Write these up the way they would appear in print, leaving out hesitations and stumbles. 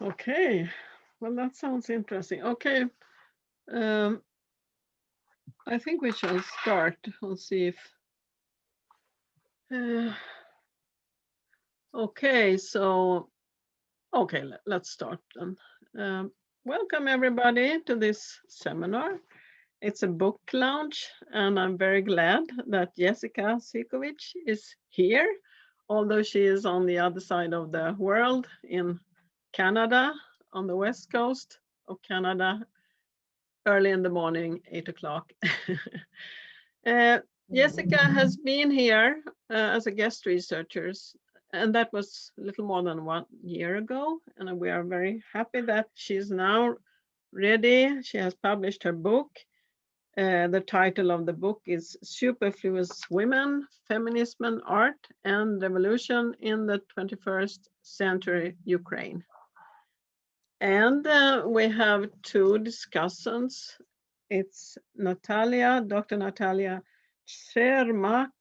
Okay, well, that sounds interesting. Okay, um, I think we shall start. We'll see if. Uh, okay, so let's start then. Welcome everybody to this seminar. It's a book launch, and I'm very glad that Jessica Zychowicz is here, although she is on the other side of the world in Canada, on the west coast of Canada, early in the morning, 8 o'clock. Jessica has been here as a guest researcher, and that was a little more than 1 year ago. And we are very happy that she's now ready. She has published her book. The title of the book is Superfluous Women, Feminism, Art and Revolution in the 21st Century Ukraine. And we have two discussants. It's Dr. Nataliya Tschermalykh.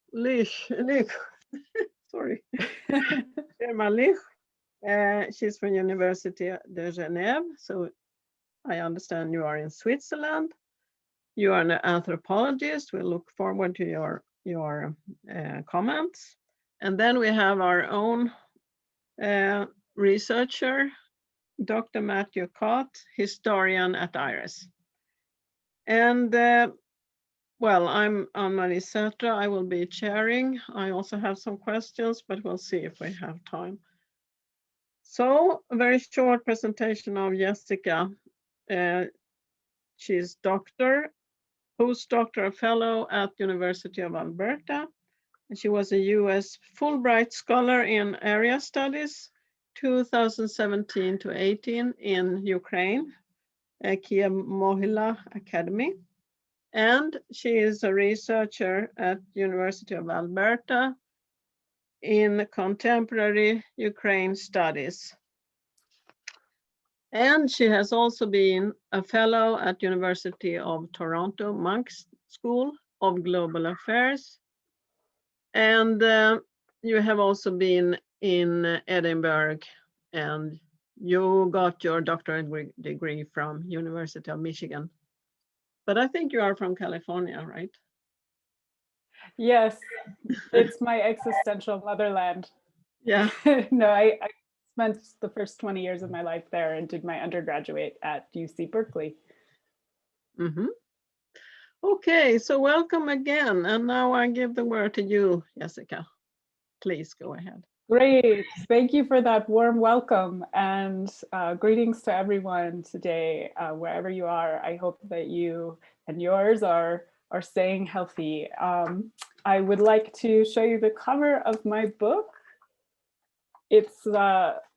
Sorry. Tschermalykh. She's from Université de Genève. So I understand you are in Switzerland. You are an anthropologist. We look forward to your comments. And then we have our own researcher, Dr. Matthew Kott, historian at IRES. And well, I'm Anne-Marie Sätre. I will be chairing. I also have some questions, but we'll see if we have time. So a very short presentation of Jessica. She's postdoctoral fellow at University of Alberta. And she was a US Fulbright scholar in area studies 2017 to 18 in Ukraine, Kiev Mohila Academy. And she is a researcher at University of Alberta in contemporary Ukraine studies. And she has also been a fellow at University of Toronto Monk's School of Global Affairs. And you have also been in Edinburgh, and you got your doctorate degree from University of Michigan. But I think you are from California, right? Yes, it's my existential motherland. Yeah. No, I spent the first 20 years of my life there and did my undergraduate at UC Berkeley. Mm-hmm. Okay, so welcome again. And now I give the word to you, Jessica. Please go ahead. Great. Thank you for that warm welcome, and greetings to everyone today, wherever you are. I hope that you and yours are staying healthy. I would like to show you the cover of my book. It's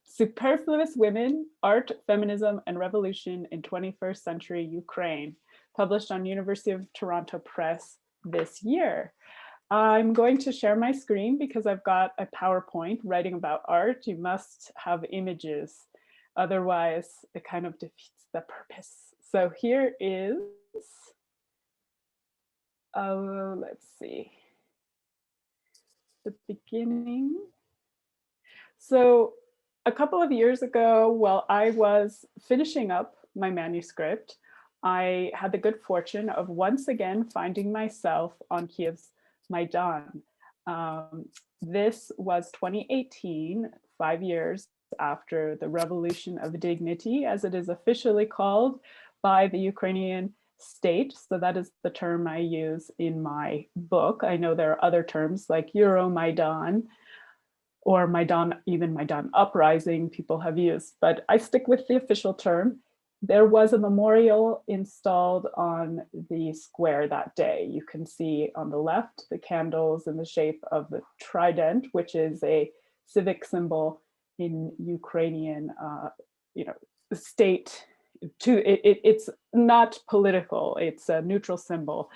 Superfluous Women, Art, Feminism, and Revolution in 21st Century Ukraine, published on University of Toronto Press this year. I'm going to share my screen because I've got a PowerPoint writing about art. You must have images, otherwise it kind of defeats the purpose. So here is, let's see, the beginning. So a couple of years ago, while I was finishing up my manuscript, I had the good fortune of once again finding myself on Kiev's Maidan. This was 2018, 5 years after the Revolution of Dignity, as it is officially called by the Ukrainian state. So that is the term I use in my book. I know there are other terms like Euromaidan or Maidan, even Maidan Uprising people have used, but I stick with the official term. There was a memorial installed on the square that day. You can see on the left the candles in the shape of the trident, which is a civic symbol in Ukrainian, state. It's not political; it's a neutral symbol,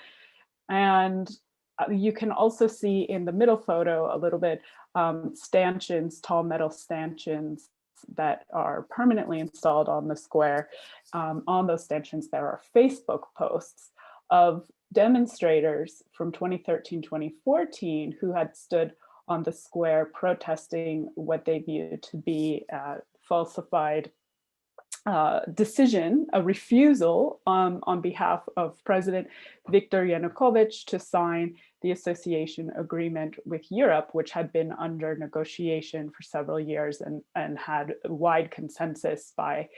and you can also see in the middle photo a little bit stanchions, tall metal stanchions that are permanently installed on the square. On those stanchions, there are Facebook posts of demonstrators from 2013, 2014 who had stood on the square protesting what they viewed to be falsified decision, a refusal on behalf of President Viktor Yanukovych to sign the association agreement with Europe, which had been under negotiation for several years and had wide consensus by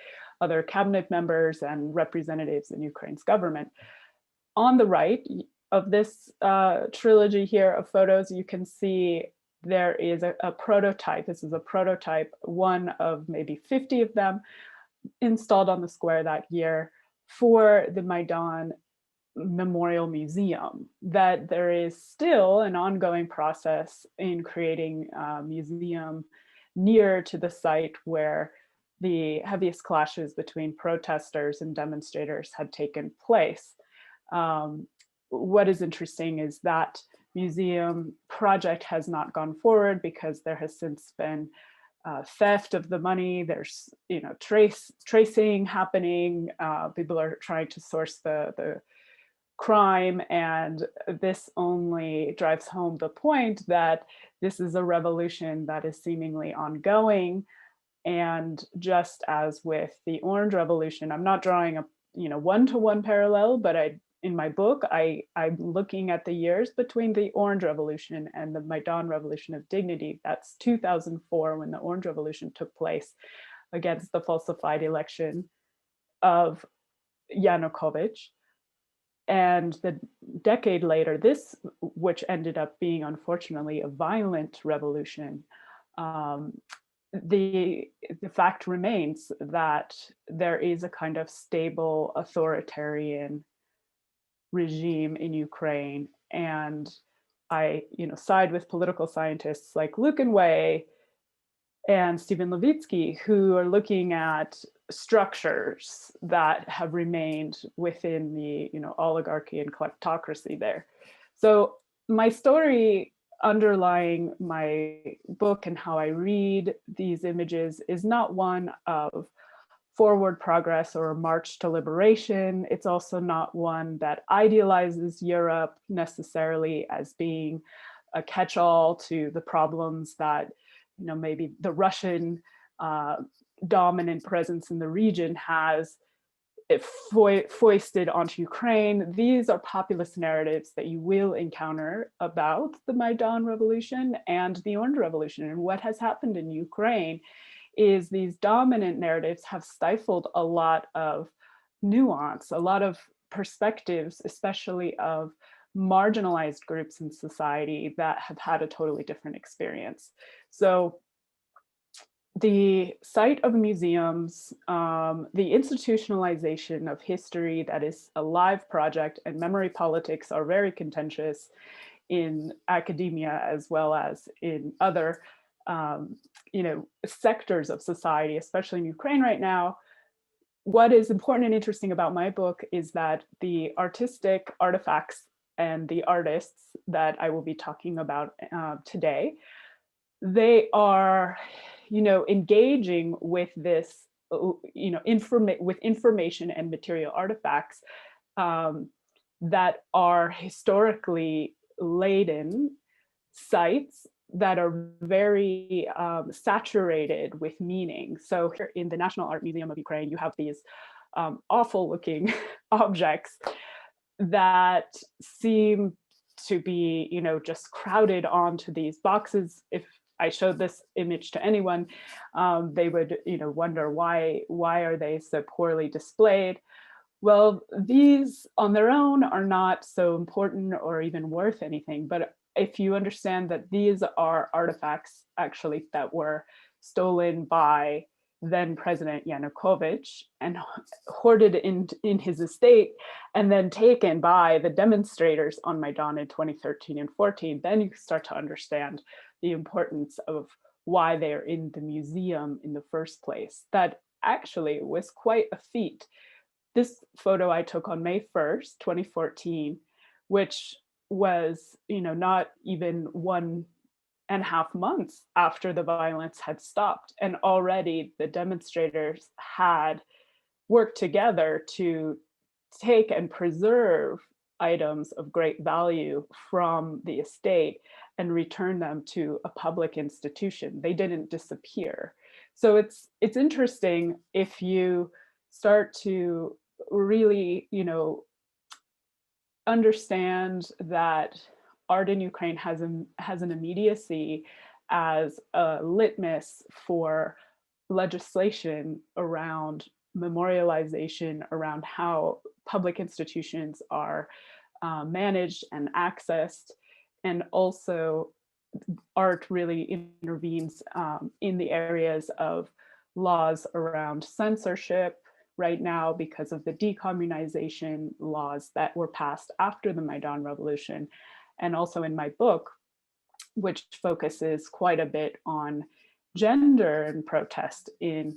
other cabinet members and representatives in Ukraine's government. On the right of this trilogy here of photos, you can see there is a prototype. This is a prototype, one of maybe 50 of them, installed on the square that year for the Maidan Memorial Museum. That there is still an ongoing process in creating a museum near to the site where the heaviest clashes between protesters and demonstrators had taken place. What is interesting is that museum project has not gone forward because there has since been theft of the money. There's tracing happening. People are trying to source the crime, and this only drives home the point that this is a revolution that is seemingly ongoing. And just as with the Orange Revolution, I'm not drawing a one-to-one parallel, but in my book, I'm looking at the years between the Orange Revolution and the Maidan Revolution of Dignity. That's 2004, when the Orange Revolution took place against the falsified election of Yanukovych. And the decade later, this, which ended up being, unfortunately, a violent revolution, the fact remains that there is a kind of stable authoritarian regime in Ukraine. And I side with political scientists like Lucan Way and Stephen Levitsky, who are looking at structures that have remained within the oligarchy and kleptocracy there. So my story underlying my book and how I read these images is not one of forward progress or a march to liberation. It's also not one that idealizes Europe necessarily as being a catch-all to the problems that maybe the Russian dominant presence in the region has foisted onto Ukraine. These are populist narratives that you will encounter about the Maidan Revolution and the Orange Revolution. And what has happened in Ukraine is these dominant narratives have stifled a lot of nuance, a lot of perspectives, especially of marginalized groups in society that have had a totally different experience. So the site of museums, the institutionalization of history that is a live project, and memory politics are very contentious in academia as well as in other sectors of society, especially in Ukraine right now. What is important and interesting about my book is that the artistic artifacts and the artists that I will be talking about today, they are, engaging with this, with information and material artifacts that are historically laden sites that are very saturated with meaning. So here in the National Art Museum of Ukraine, you have these awful looking objects that seem to be, just crowded onto these boxes. If I showed this image to anyone, they would, wonder why are they so poorly displayed? Well, these on their own are not so important or even worth anything, but if you understand that these are artifacts actually that were stolen by then President Yanukovych and hoarded in his estate and then taken by the demonstrators on Maidan in 2013 and 14, then you start to understand the importance of why they are in the museum in the first place. That actually was quite a feat. This photo I took on May 1st, 2014, which was, not even 1.5 months after the violence had stopped. And already the demonstrators had worked together to take and preserve items of great value from the estate and return them to a public institution. They didn't disappear. So it's interesting if you start to really, understand that art in Ukraine has an immediacy as a litmus for legislation around memorialization, around how public institutions are managed and accessed, and also art really intervenes in the areas of laws around censorship right now because of the decommunization laws that were passed after the Maidan Revolution. And also in my book, which focuses quite a bit on gender and protest in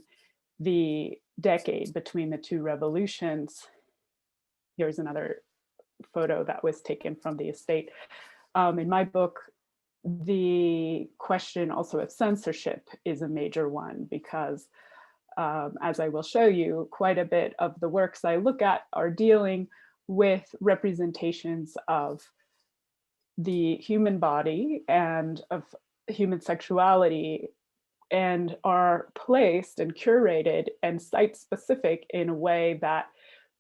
the decade between the two revolutions. Here's another photo that was taken from the estate. In my book, the question also of censorship is a major one because, as I will show you, quite a bit of the works I look at are dealing with representations of the human body and of human sexuality, and are placed and curated and site-specific in a way that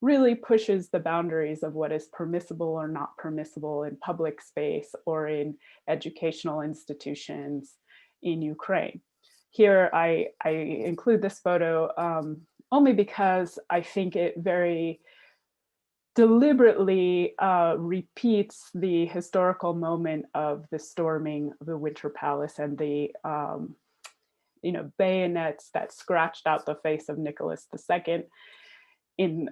really pushes the boundaries of what is permissible or not permissible in public space or in educational institutions in Ukraine. Here, I include this photo only because I think it very deliberately repeats the historical moment of the storming of the Winter Palace and the bayonets that scratched out the face of Nicholas II in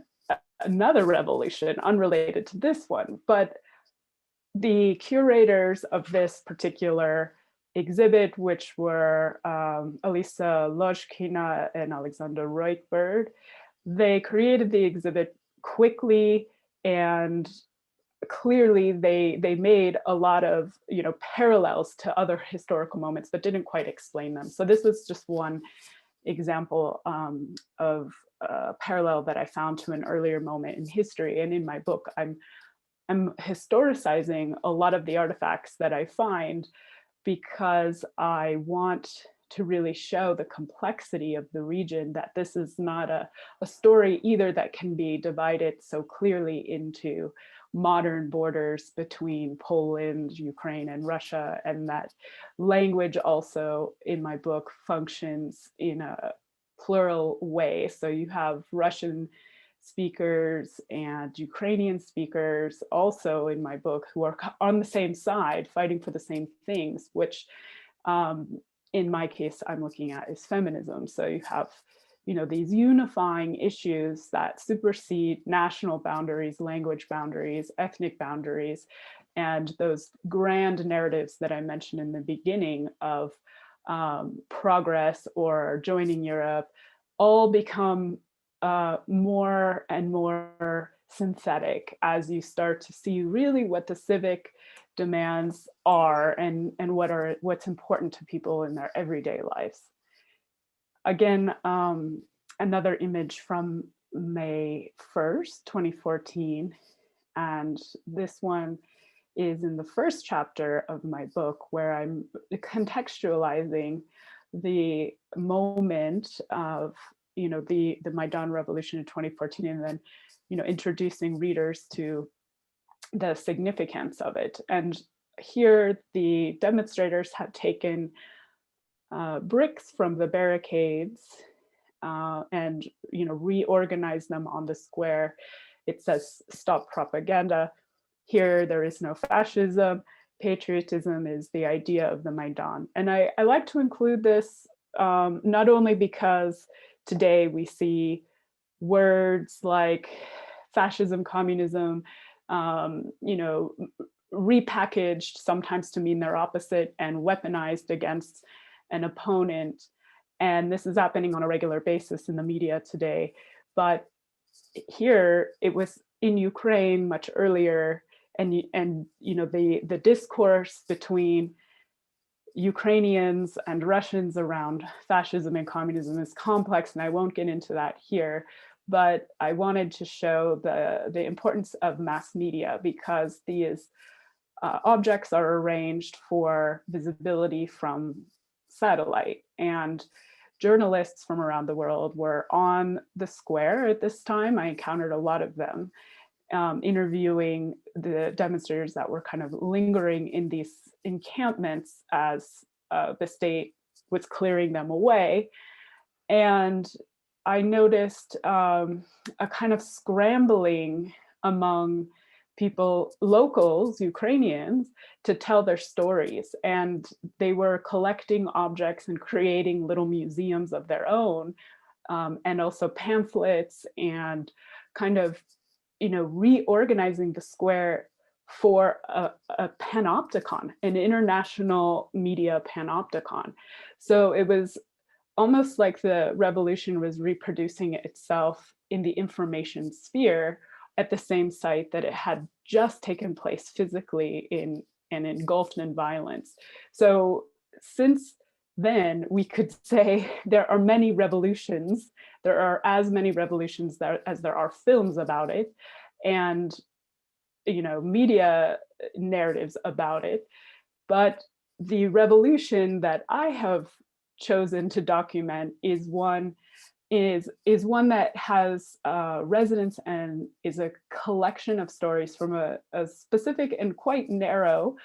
another revolution unrelated to this one. But the curators of this particular exhibit, which were Elisa Lozhkina and Alexander Reutberg, they created the exhibit quickly, and clearly they made a lot of parallels to other historical moments but didn't quite explain them. So this was just one example of a parallel that I found to an earlier moment in history. And in my book, I'm historicizing a lot of the artifacts that I find because I want to really show the complexity of the region, that this is not a story either that can be divided so clearly into modern borders between Poland, Ukraine, and Russia, and that language also in my book functions in a plural way. So you have Russian speakers and Ukrainian speakers also in my book who are on the same side fighting for the same things, which in my case I'm looking at is feminism. So you have these unifying issues that supersede national boundaries, language boundaries, ethnic boundaries, and those grand narratives that I mentioned in the beginning of progress or joining Europe all become more and more synthetic as you start to see really what the civic demands are and what's important to people in their everyday lives. Again, another image from May 1st, 2014, and this one is in the first chapter of my book where I'm contextualizing the moment of the Maidan Revolution in 2014, and then introducing readers to the significance of it. And here the demonstrators had taken bricks from the barricades and reorganized them on the square. It says "Stop Propaganda." Here there is no fascism. Patriotism is the idea of the Maidan. And I like to include this not only because today we see words like fascism, communism, repackaged sometimes to mean their opposite and weaponized against an opponent. And this is happening on a regular basis in the media today. But here it was in Ukraine much earlier, and the discourse between Ukrainians and Russians around fascism and communism is complex, and I won't get into that here. But I wanted to show the importance of mass media, because these objects are arranged for visibility from satellite, and journalists from around the world were on the square at this time. I encountered a lot of them interviewing the demonstrators that were kind of lingering in these encampments as the state was clearing them away. And I noticed a kind of scrambling among people, locals, Ukrainians, to tell their stories. And they were collecting objects and creating little museums of their own, and also pamphlets, and kind of, reorganizing the square for a panopticon, an international media panopticon. So it was almost like the revolution was reproducing itself in the information sphere at the same site that it had just taken place physically in and engulfed in violence. So since then, we could say there are many revolutions. There are as many revolutions as there are films about it, and media narratives about it. But the revolution that I have chosen to document is one that has resonance and is a collection of stories from a specific and quite narrow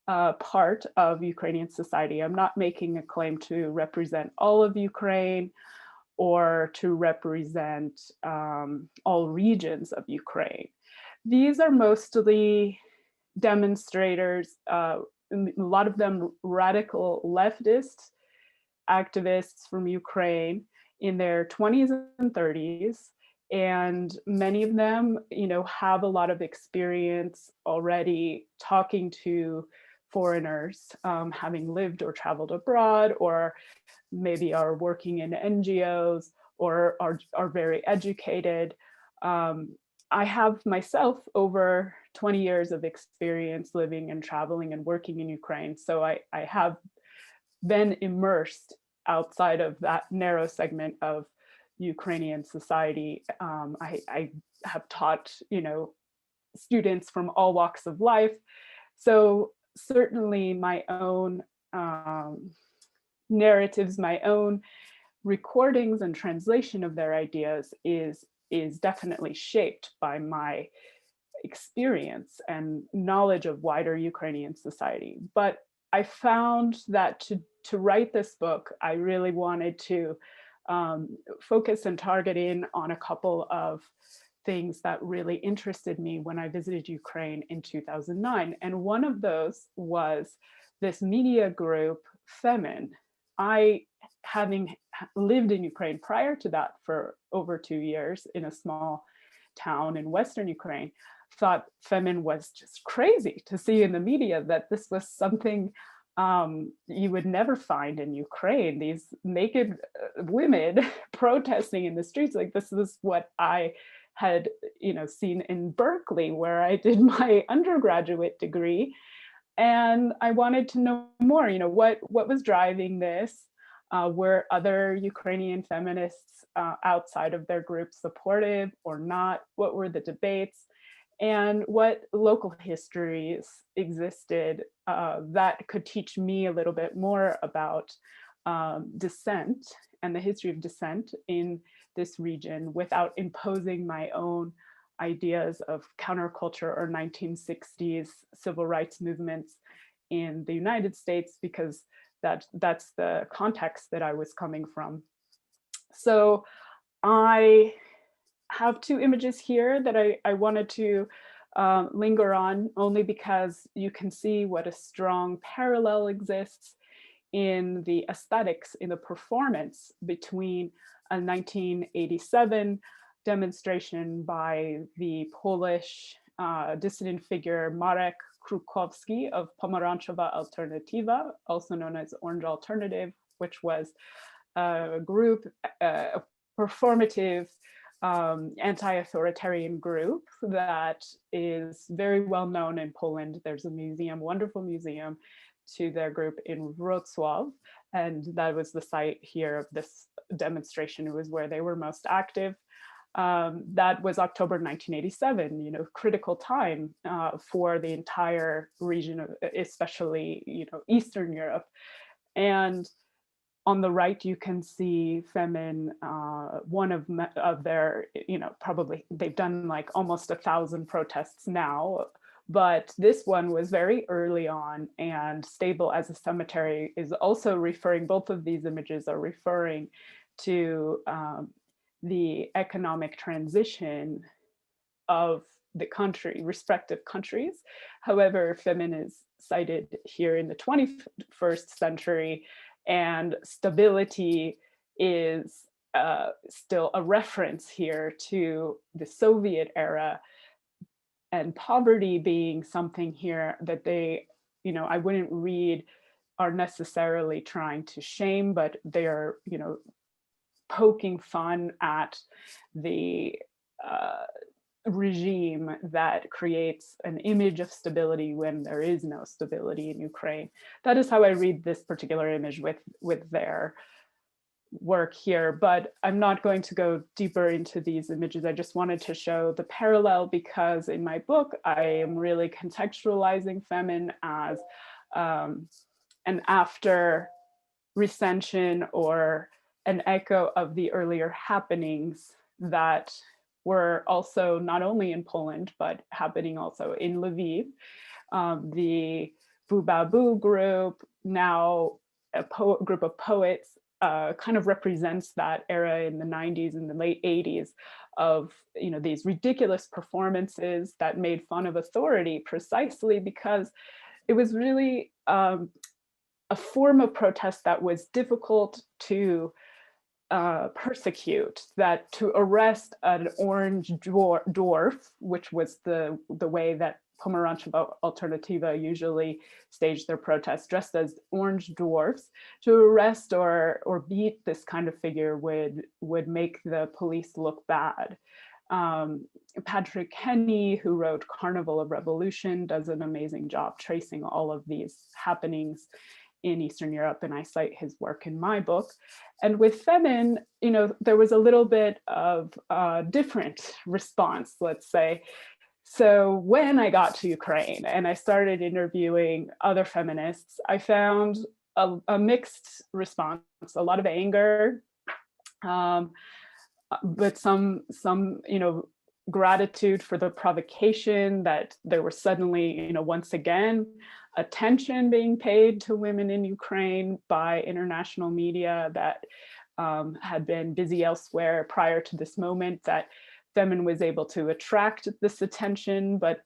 part of Ukrainian society. I'm not making a claim to represent all of Ukraine or to represent all regions of Ukraine. These are mostly demonstrators, a lot of them radical leftist activists from Ukraine in their 20s and 30s. And many of them, have a lot of experience already talking to foreigners, having lived or traveled abroad, or maybe are working in NGOs, or are very educated. I have myself over 20 years of experience living and traveling and working in Ukraine. So I have been immersed outside of that narrow segment of Ukrainian society. I have taught, students from all walks of life. So certainly my own narratives, my own recordings and translation of their ideas is definitely shaped by my experience and knowledge of wider Ukrainian society. But I found that to write this book, I really wanted to focus and target in on a couple of things that really interested me when I visited Ukraine in 2009. And one of those was this media group, Femin. I, having lived in Ukraine prior to that for over 2 years in a small town in Western Ukraine, thought Femin was just crazy to see in the media that this was something you would never find in Ukraine, these naked women protesting in the streets. Like, this is what I had, seen in Berkeley, where I did my undergraduate degree. And I wanted to know more, what was driving this? Were other Ukrainian feminists outside of their group supportive or not? What were the debates? And what local histories existed that could teach me a little bit more about dissent and the history of dissent in this region without imposing my own ideas of counterculture or 1960s civil rights movements in the United States, because that's the context that I was coming from. So I have two images here that I wanted to linger on, only because you can see what a strong parallel exists in the aesthetics, in the performance between a 1987 demonstration by the Polish dissident figure Marek Krukowski of Pomarańczowa Alternatywa, also known as Orange Alternative, which was a group, a performative anti-authoritarian group that is very well known in Poland. There's a museum, wonderful museum to their group in Wrocław, and that was the site here of this demonstration. It was where they were most active. That was October 1987, critical time for the entire region, especially, Eastern Europe. And on the right, you can see Femin, one of their, probably they've done like almost 1,000 protests now, but this one was very early on, and Stable as a Cemetery is also referring, both of these images are referring to the economic transition of the country, respective countries. However, Femin is cited here in the 21st century, and stability is still a reference here to the Soviet era, and poverty being something here that they, I wouldn't read are necessarily trying to shame, but they are, poking fun at the regime that creates an image of stability when there is no stability in Ukraine. That is how I read this particular image with their work here, but I'm not going to go deeper into these images. I just wanted to show the parallel, because in my book, I am really contextualizing Femin as an after recension or an echo of the earlier happenings that were also not only in Poland, but happening also in Lviv. The Bubabu group, now a group of poets, kind of represents that era in the 90s and the late 80s of, these ridiculous performances that made fun of authority, precisely because it was really a form of protest that was difficult to persecute, that to arrest an orange dwarf, which was the way that Pomarańczowa Alternativa usually staged their protests, dressed as orange dwarfs, to arrest or beat this kind of figure would make the police look bad. Patrick Henny, who wrote Carnival of Revolution, does an amazing job tracing all of these happenings in Eastern Europe, and I cite his work in my book. And with Femin, there was a little bit of a different response, let's say. So when I got to Ukraine and I started interviewing other feminists, I found a mixed response, a lot of anger, but some gratitude for the provocation that there was suddenly, once again, attention being paid to women in Ukraine by international media that had been busy elsewhere prior to this moment, that Femin was able to attract this attention, but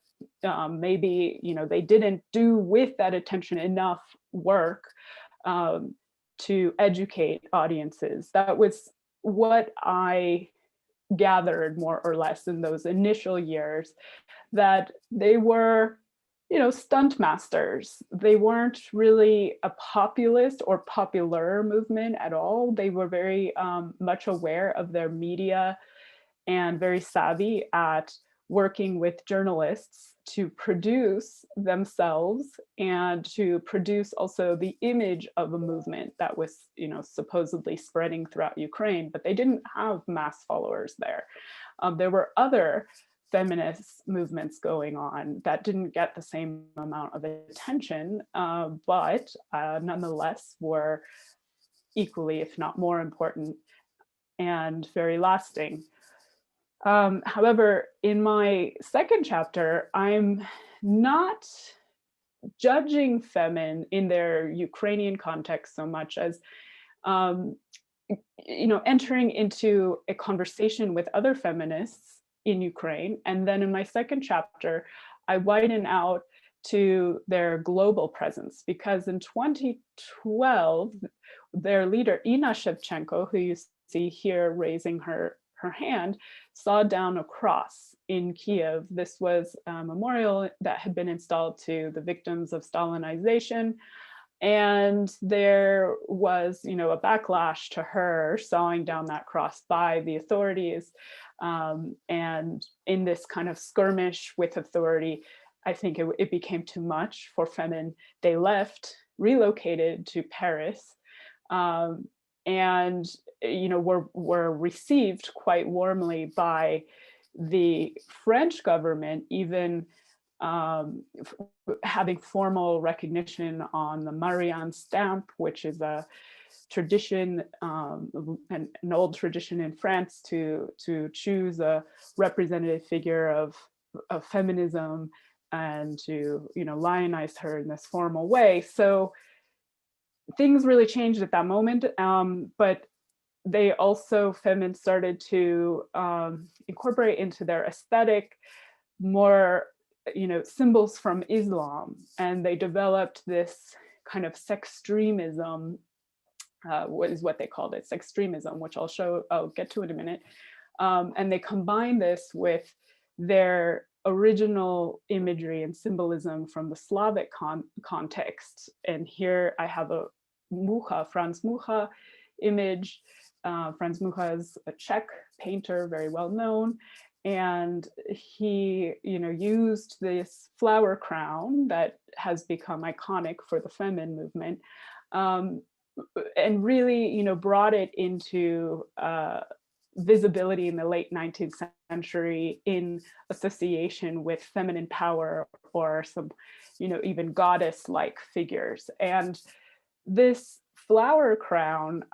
maybe they didn't do with that attention enough work to educate audiences. That was what I gathered more or less in those initial years, that they were stunt masters. They weren't really a populist or popular movement at all. They were very much aware of their media and very savvy at working with journalists to produce themselves and to produce also the image of a movement that was, supposedly spreading throughout Ukraine, but they didn't have mass followers there. There were other feminist movements going on that didn't get the same amount of attention, but nonetheless were equally, if not more important, and very lasting. However, in my second chapter, I'm not judging Femin in their Ukrainian context so much as, entering into a conversation with other feminists in Ukraine. And then in my second chapter, I widen out to their global presence, because in 2012, their leader, Inna Shevchenko, who you see here raising her hand, saw down a cross in Kiev. This was a memorial that had been installed to the victims of Stalinization. And there was, a backlash to her sawing down that cross by the authorities. And in this kind of skirmish with authority, I think it became too much for Femin. They left, relocated to Paris, and were received quite warmly by the French government, even having formal recognition on the Marianne stamp, which is a tradition, an old tradition in France to choose a representative figure of feminism and to, you know, lionize her in this formal way. So things really changed at that moment, but they also, feminists started to incorporate into their aesthetic more, you know, symbols from Islam, and they developed this kind of sextremism, what they called it, sextremism, which I'll get to in a minute. And they combine this with their original imagery and symbolism from the Slavic context. And here I have a Franz Mucha image. Franz Mucha is a Czech painter, very well known. And he, you know, used this flower crown that has become iconic for the feminine movement, and really, you know, brought it into visibility in the late 19th century in association with feminine power or some, you know, even goddess-like figures. And this flower crown,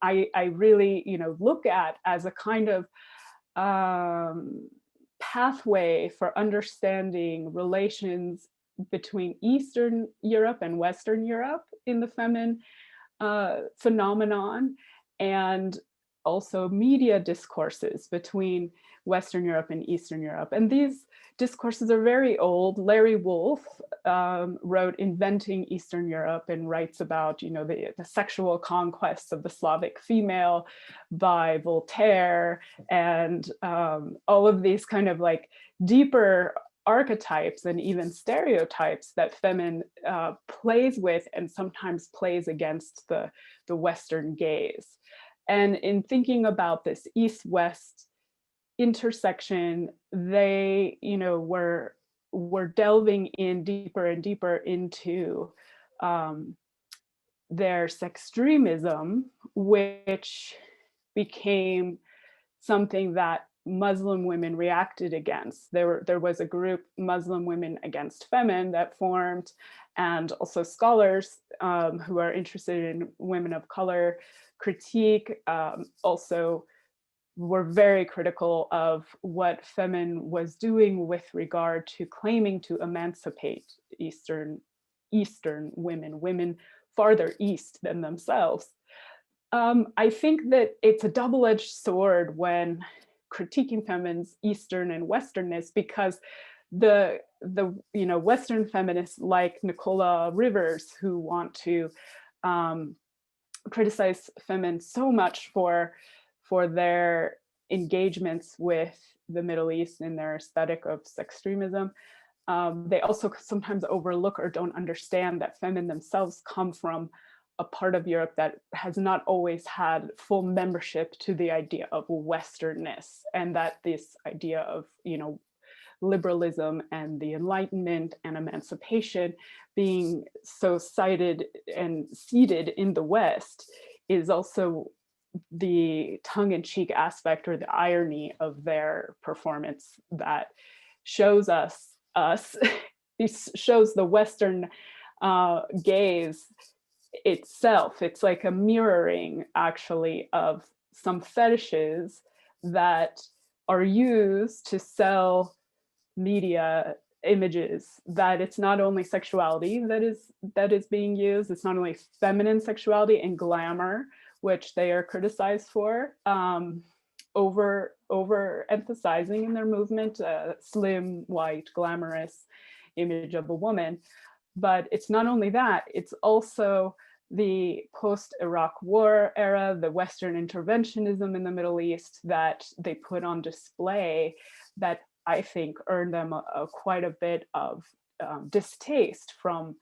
I really, you know, look at as a kind of pathway for understanding relations between Eastern Europe and Western Europe in the feminine phenomenon, and also media discourses between Western Europe and Eastern Europe. And these discourses are very old. Larry Wolff wrote Inventing Eastern Europe and writes about, you know, the sexual conquests of the Slavic female by Voltaire, and all of these kind of like deeper archetypes and even stereotypes that feminine plays with and sometimes plays against the Western gaze. And in thinking about this East-West intersection, they, you know, were delving in deeper and deeper into their sextremism, which became something that Muslim women reacted against. There was a group, Muslim Women Against Femin, that formed, and also scholars who are interested in women of color critique also were very critical of what Femin was doing with regard to claiming to emancipate Eastern women farther east than themselves. I think that it's a double-edged sword when critiquing feminist Eastern and Westernness, because the you know, Western feminists like Nicola Rivers, who want to criticize femin so much for their engagements with the Middle East in their aesthetic of sextremism, they also sometimes overlook or don't understand that femin themselves come from a part of Europe that has not always had full membership to the idea of Westernness, and that this idea of, you know, liberalism and the Enlightenment and emancipation being so cited and seated in the West is also the tongue-in-cheek aspect or the irony of their performance that shows us shows the Western gaze itself. It's like a mirroring, actually, of some fetishes that are used to sell media images, that it's not only sexuality that is being used, it's not only feminine sexuality and glamour, which they are criticized for, over emphasizing in their movement a slim, white, glamorous image of a woman. But it's not only that, it's also the post-Iraq War era, the Western interventionism in the Middle East that they put on display, that I think earned them quite a bit of distaste from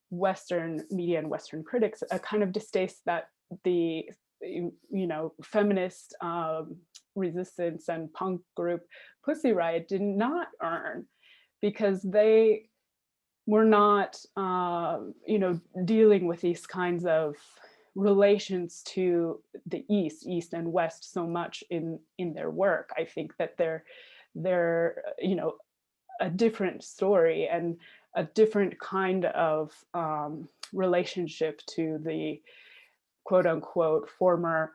Western media and Western critics, a kind of distaste that the, you know, feminist resistance and punk group Pussy Riot did not earn, because they were not, you know, dealing with these kinds of relations to the East and West so much in their work. I think that they're, you know, a different story and a different kind of relationship to the quote unquote former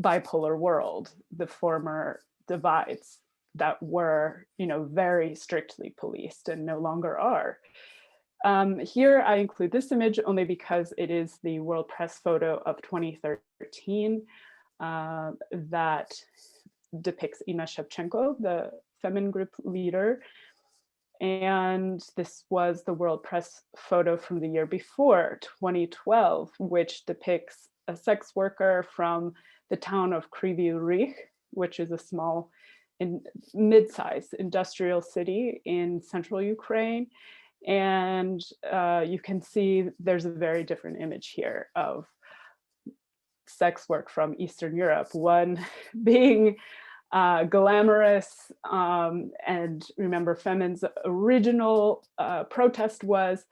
bipolar world, the former divides that were, very strictly policed and no longer are. Here I include this image only because it is the World Press photo of 2013 that depicts Inna Shevchenko, the Femin group leader. And this was the World Press photo from the year before, 2012, which depicts a sex worker from the town of Kryvyi Rih, which is a small mid-sized industrial city in central Ukraine. And you can see there's a very different image here of sex work from Eastern Europe, one being glamorous, and remember Femin's original protest was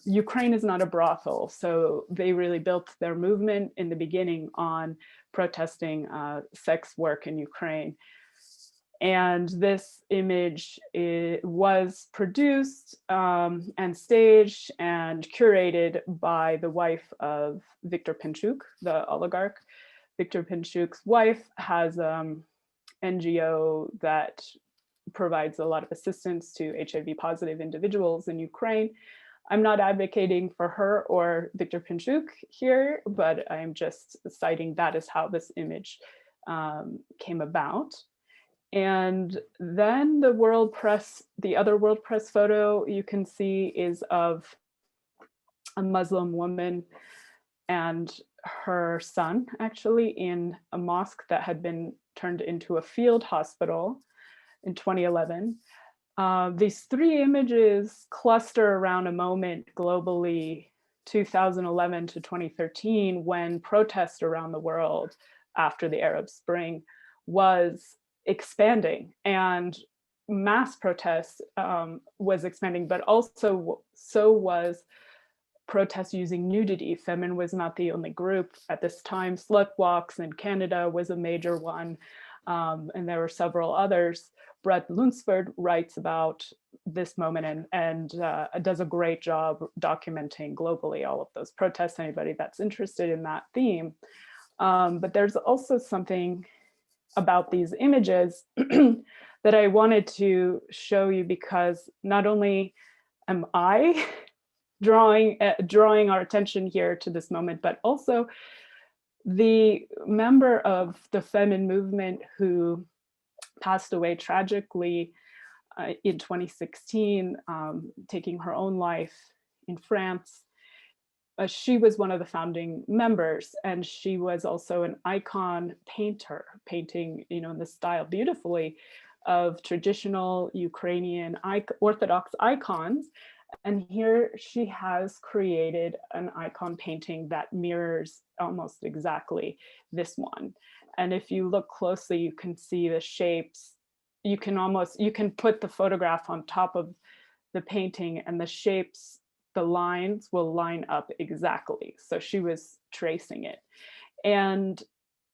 Ukraine is not a brothel. So they really built their movement in the beginning on protesting sex work in Ukraine. And this image was produced and staged and curated by the wife of Viktor Pinchuk, the oligarch. Viktor Pinchuk's wife has an NGO that provides a lot of assistance to HIV positive individuals in Ukraine. I'm not advocating for her or Viktor Pinchuk here, but I'm just citing that as how this image came about. And then the other World Press photo you can see is of a Muslim woman and her son, actually, in a mosque that had been turned into a field hospital in 2011. These three images cluster around a moment globally, 2011 to 2013, when protest around the world after the Arab Spring was expanding, and mass protest was expanding, but also so was protests using nudity. Femin was not the only group at this time. Slut Walks in Canada was a major one, and there were several others. Brett Lunsford writes about this moment and does a great job documenting globally all of those protests, anybody that's interested in that theme. But there's also something about these images that I wanted to show you, because not only am I drawing our attention here to this moment, but also the member of the Femin movement who passed away tragically in 2016, taking her own life in France. She was one of the founding members, and she was also an icon painter, painting, in the style beautifully of traditional Ukrainian Orthodox icons. And here she has created an icon painting that mirrors almost exactly this one. And if you look closely, you can see the shapes. You can put the photograph on top of the painting, and the shapes, the lines will line up exactly. So she was tracing it. And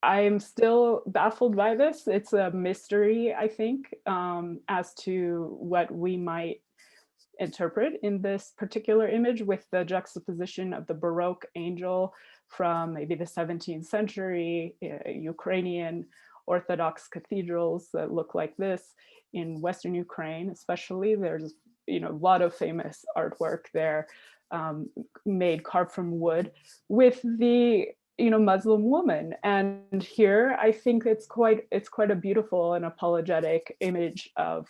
I'm still baffled by this. It's a mystery, I think, as to what we might interpret in this particular image, with the juxtaposition of the Baroque angel from maybe the 17th century, Ukrainian Orthodox cathedrals that look like this in Western Ukraine, especially. There's a lot of famous artwork there, carved from wood, with the Muslim woman. And here I think it's quite a beautiful and apologetic image of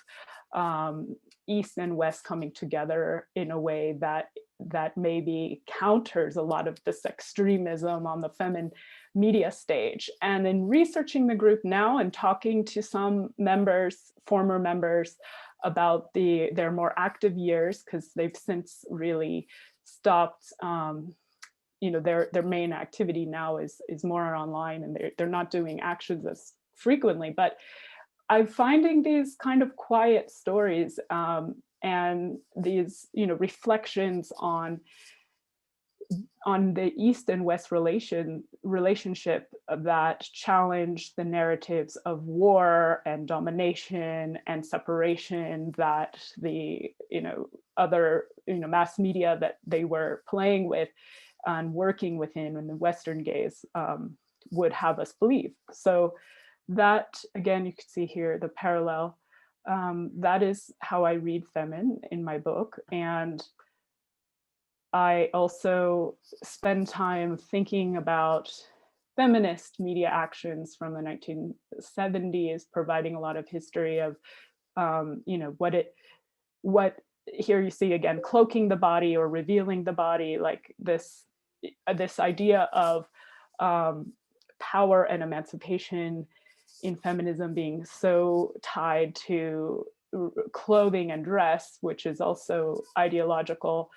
East and West coming together in a way that maybe counters a lot of this extremism on the Femin media stage. And in researching the group now and talking to some members, former members, about their more active years, because they've since really stopped, their main activity now is more online, and they're not doing actions as frequently. But I'm finding these kind of quiet stories and these, reflections on the East and West relationship that challenge the narratives of war and domination and separation that the other mass media that they were playing with. and working within in the Western gaze would have us believe. So that, again, you can see here the parallel. That is how I read Femin in my book. And I also spend time thinking about feminist media actions from the 1970s, providing a lot of history of, what here you see again, cloaking the body or revealing the body, like this idea of power and emancipation in feminism being so tied to clothing and dress, which is also ideological,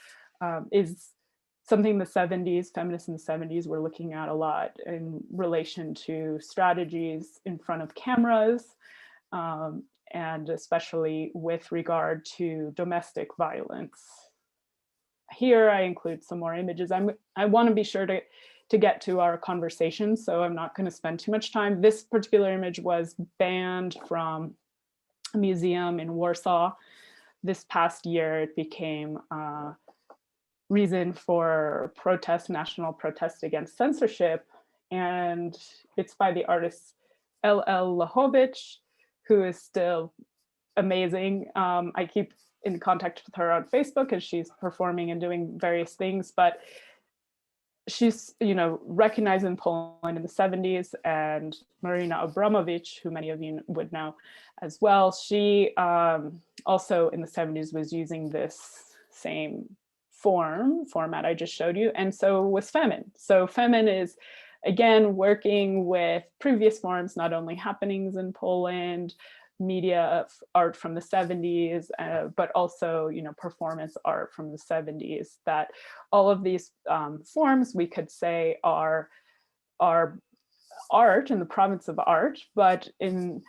is something the 70s, feminists in the 70s were looking at a lot in relation to strategies in front of cameras, and especially with regard to domestic violence. Here I include some more images. I want to be sure to get to our conversation, so I'm not going to spend too much time. This particular image was banned from a museum in Warsaw this past year. It became a reason for protest, national protest against censorship, and it's by the artist L.L. Lahovich, who is still amazing. I keep in contact with her on Facebook as she's performing and doing various things, but she's, recognized in Poland in the 70s, and Marina Abramovich, who many of you would know as well, she also in the 70s was using this same format I just showed you, and so was Femin. So Femin is, again, working with previous forms, not only happenings in Poland, media art from the 70s, but also, performance art from the 70s, that all of these forms we could say are art in the province of art, but in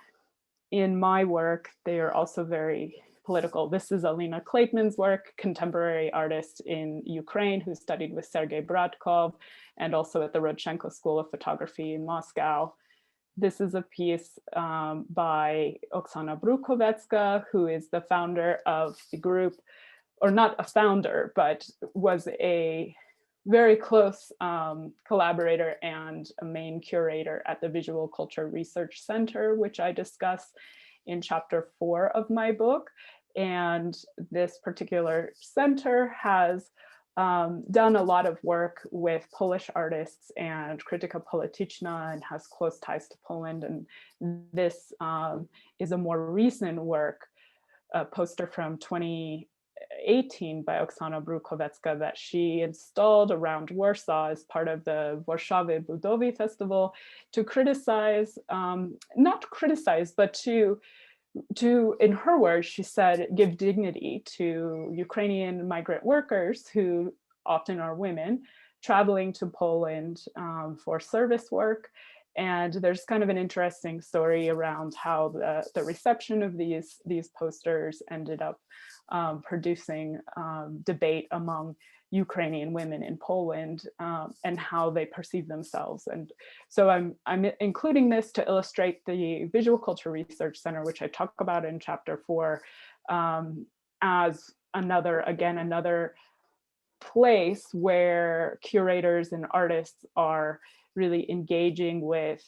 my work, they are also very political. This is Alina Kleitman's work, contemporary artist in Ukraine who studied with Sergei Bratkov and also at the Rodchenko School of Photography in Moscow. This is a piece by Oksana Brukovecka, who is the founder of the group, or not a founder, but was a very close collaborator and a main curator at the Visual Culture Research Center, which I discuss in chapter 4 of my book. And this particular center has done a lot of work with Polish artists and Krytyka Polityczna, and has close ties to Poland. And this is a more recent work, a poster from 2018 by Oksana Brukovecka that she installed around Warsaw as part of the Warszawy Budowy Festival to criticize, not criticize, but to, in her words, she said, give dignity to Ukrainian migrant workers who often are women traveling to Poland for service work. And there's kind of an interesting story around how the reception of these posters ended up producing debate among Ukrainian women in Poland and how they perceive themselves. And so I'm including this to illustrate the Visual Culture Research Center, which I talk about in chapter 4, as another place where curators and artists are really engaging with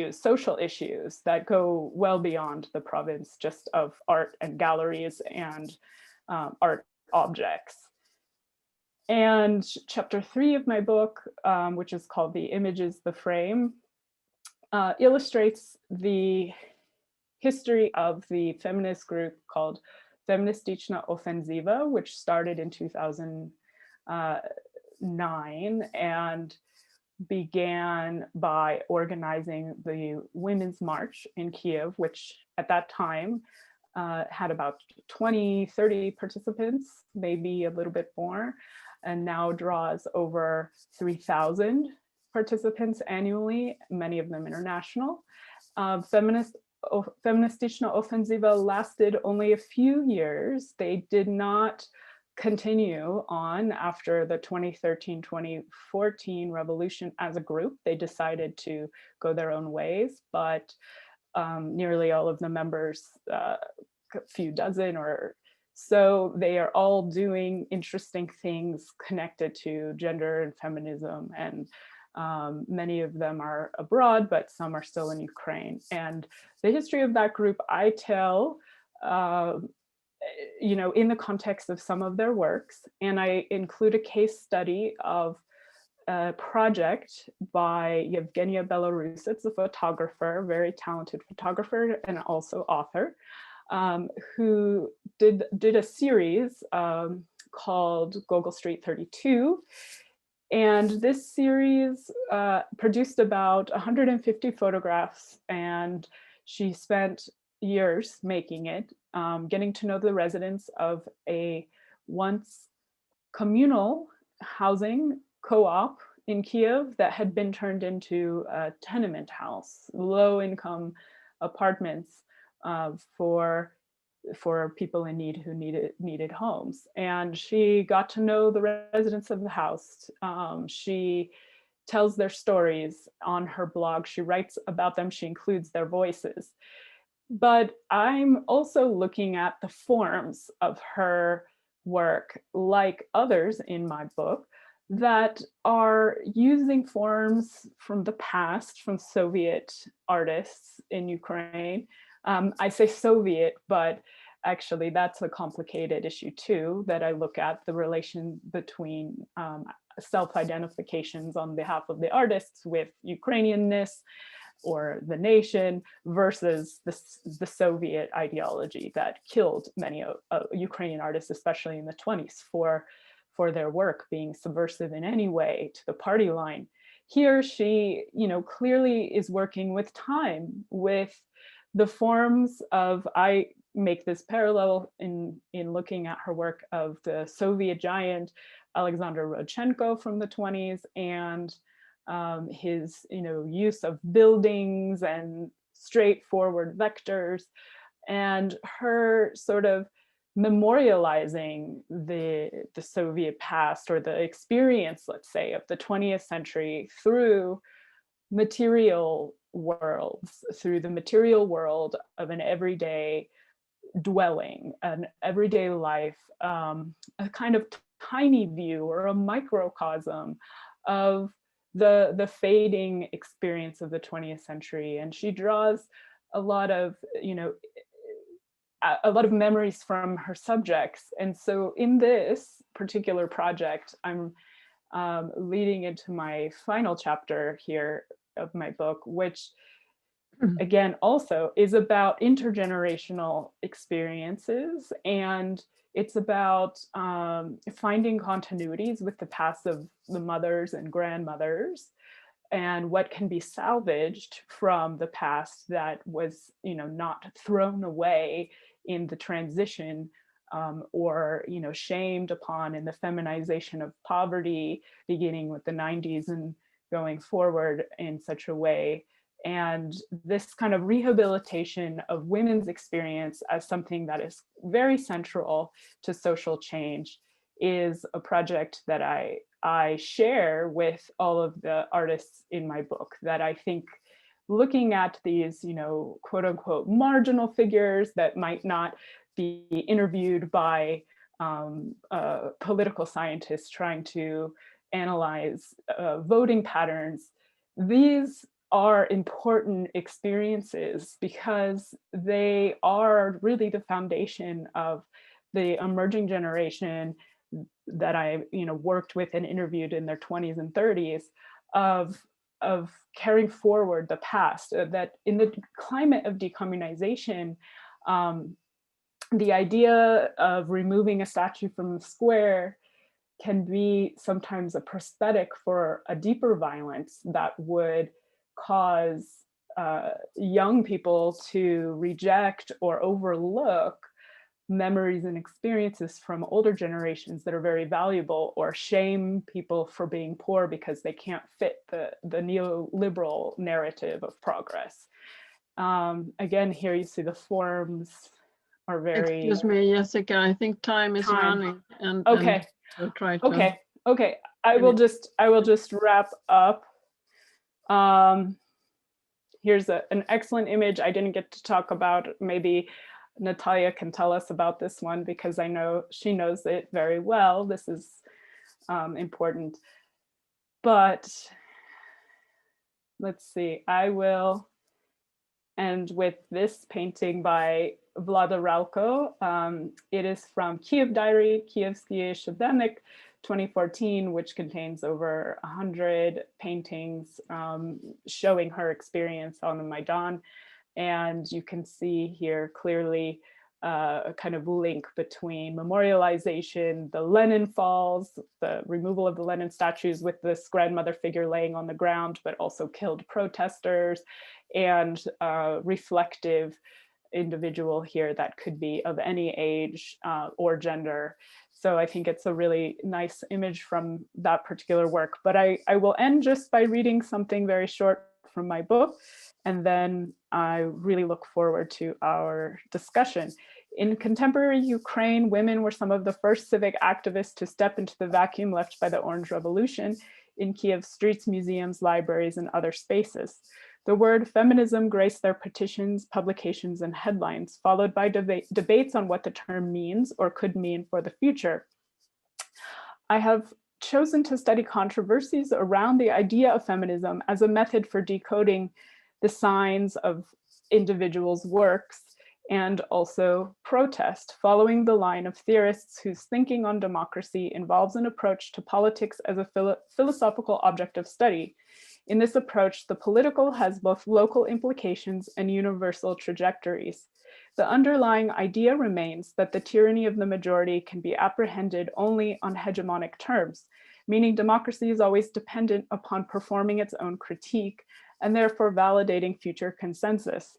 social issues that go well beyond the province just of art and galleries and art objects. And chapter 3 of my book, which is called The Image is the Frame, illustrates the history of the feminist group called Feministyczna Ofensywa, which started in 2009 and began by organizing the Women's March in Kiev, which at that time had about 20-30 participants, maybe a little bit more, and now draws over 3,000 participants annually, many of them international. Feministyczna Ofensywa lasted only a few years. They did not continue on after the 2013-2014 revolution as a group. They decided to go their own ways, but nearly all of the members, a few dozen or So they are all doing interesting things connected to gender and feminism, and many of them are abroad, but some are still in Ukraine. And the history of that group I tell, in the context of some of their works, and I include a case study of a project by Yevgenia Belorusets, a photographer, very talented photographer and also author, who did a series called Gogol Street 32. And this series produced about 150 photographs, and she spent years making it, getting to know the residents of a once communal housing co-op in Kiev that had been turned into a tenement house, low-income apartments for people in need who needed homes. And she got to know the residents of the house. She tells their stories on her blog. She writes about them. She includes their voices. But I'm also looking at the forms of her work, like others in my book, that are using forms from the past, from Soviet artists in Ukraine. I say Soviet, but actually that's a complicated issue too, that I look at the relation between self-identifications on behalf of the artists with Ukrainianness or the nation versus the Soviet ideology that killed many Ukrainian artists, especially in the 20s, for their work being subversive in any way to the party line. Here she, clearly is working with time, with the forms of, I make this parallel in looking at her work of the Soviet giant Alexander Rodchenko from the 20s, and his use of buildings and straightforward vectors, and her sort of memorializing the Soviet past, or the experience, let's say, of the 20th century through material worlds, through the material world of an everyday dwelling, an everyday life, a kind of tiny view or a microcosm of the fading experience of the 20th century. And she draws a lot of memories from her subjects. And so in this particular project, I'm leading into my final chapter here of my book, which again also is about intergenerational experiences, and it's about finding continuities with the past of the mothers and grandmothers, and what can be salvaged from the past that was not thrown away in the transition, or shamed upon in the feminization of poverty beginning with the 90s and going forward in such a way. And this kind of rehabilitation of women's experience as something that is very central to social change is a project that I share with all of the artists in my book, that I think looking at these, quote unquote, marginal figures that might not be interviewed by political scientists trying to analyze voting patterns, these are important experiences because they are really the foundation of the emerging generation that I worked with and interviewed in their 20s and 30s of carrying forward the past, that in the climate of decommunization, the idea of removing a statue from the square can be sometimes a prosthetic for a deeper violence that would cause young people to reject or overlook memories and experiences from older generations that are very valuable, or shame people for being poor because they can't fit the neoliberal narrative of progress. Again, here you see the forms are very... Excuse me, Jessica, I think time is running. And okay. We'll try to... Okay. I will just wrap up. Here's an excellent image I didn't get to talk about. Maybe Nataliya can tell us about this one because I know she knows it very well. This is important. But let's see, I will end with this painting by Vlada Ralko. It is from Kiev Diary, Kievsky Shibdenik, 2014, which contains over 100 paintings showing her experience on the Maidan. And you can see here clearly a kind of link between memorialization, the Lenin falls, the removal of the Lenin statues with this grandmother figure laying on the ground, but also killed protesters, and reflective individual here that could be of any age or gender. So I think it's a really nice image from that particular work. But I will end just by reading something very short from my book, and then I really look forward to our discussion. In contemporary Ukraine, women were some of the first civic activists to step into the vacuum left by the Orange Revolution in Kiev's streets, museums, libraries, and other spaces. The word feminism graced their petitions, publications, and headlines, followed by debates on what the term means or could mean for the future. I have chosen to study controversies around the idea of feminism as a method for decoding the signs of individuals' works and also protest, following the line of theorists whose thinking on democracy involves an approach to politics as a philosophical object of study. In this approach, the political has both local implications and universal trajectories. The underlying idea remains that the tyranny of the majority can be apprehended only on hegemonic terms, meaning democracy is always dependent upon performing its own critique and therefore validating future consensus.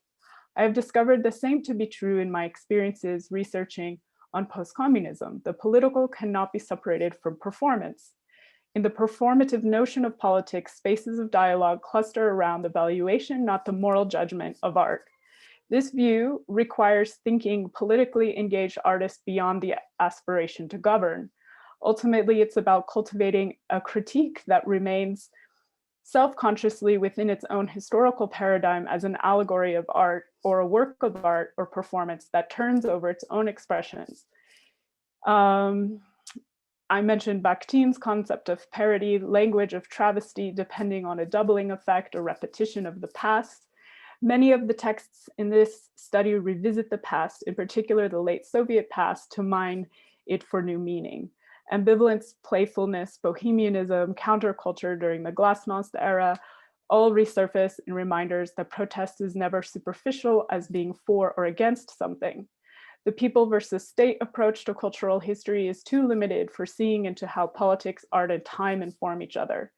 I have discovered the same to be true in my experiences researching on post-communism. The political cannot be separated from performance. In the performative notion of politics, spaces of dialogue cluster around the valuation, not the moral judgment of art. This view requires thinking politically engaged artists beyond the aspiration to govern. Ultimately, it's about cultivating a critique that remains self-consciously within its own historical paradigm as an allegory of art or a work of art or performance that turns over its own expressions. I mentioned Bakhtin's concept of parody, language of travesty, depending on a doubling effect or repetition of the past. Many of the texts in this study revisit the past, in particular the late Soviet past, to mine it for new meaning. Ambivalence, playfulness, bohemianism, counterculture during the glasnost era all resurface in reminders that protest is never superficial as being for or against something. The people versus state approach to cultural history is too limited for seeing into how politics, art, and time inform each other.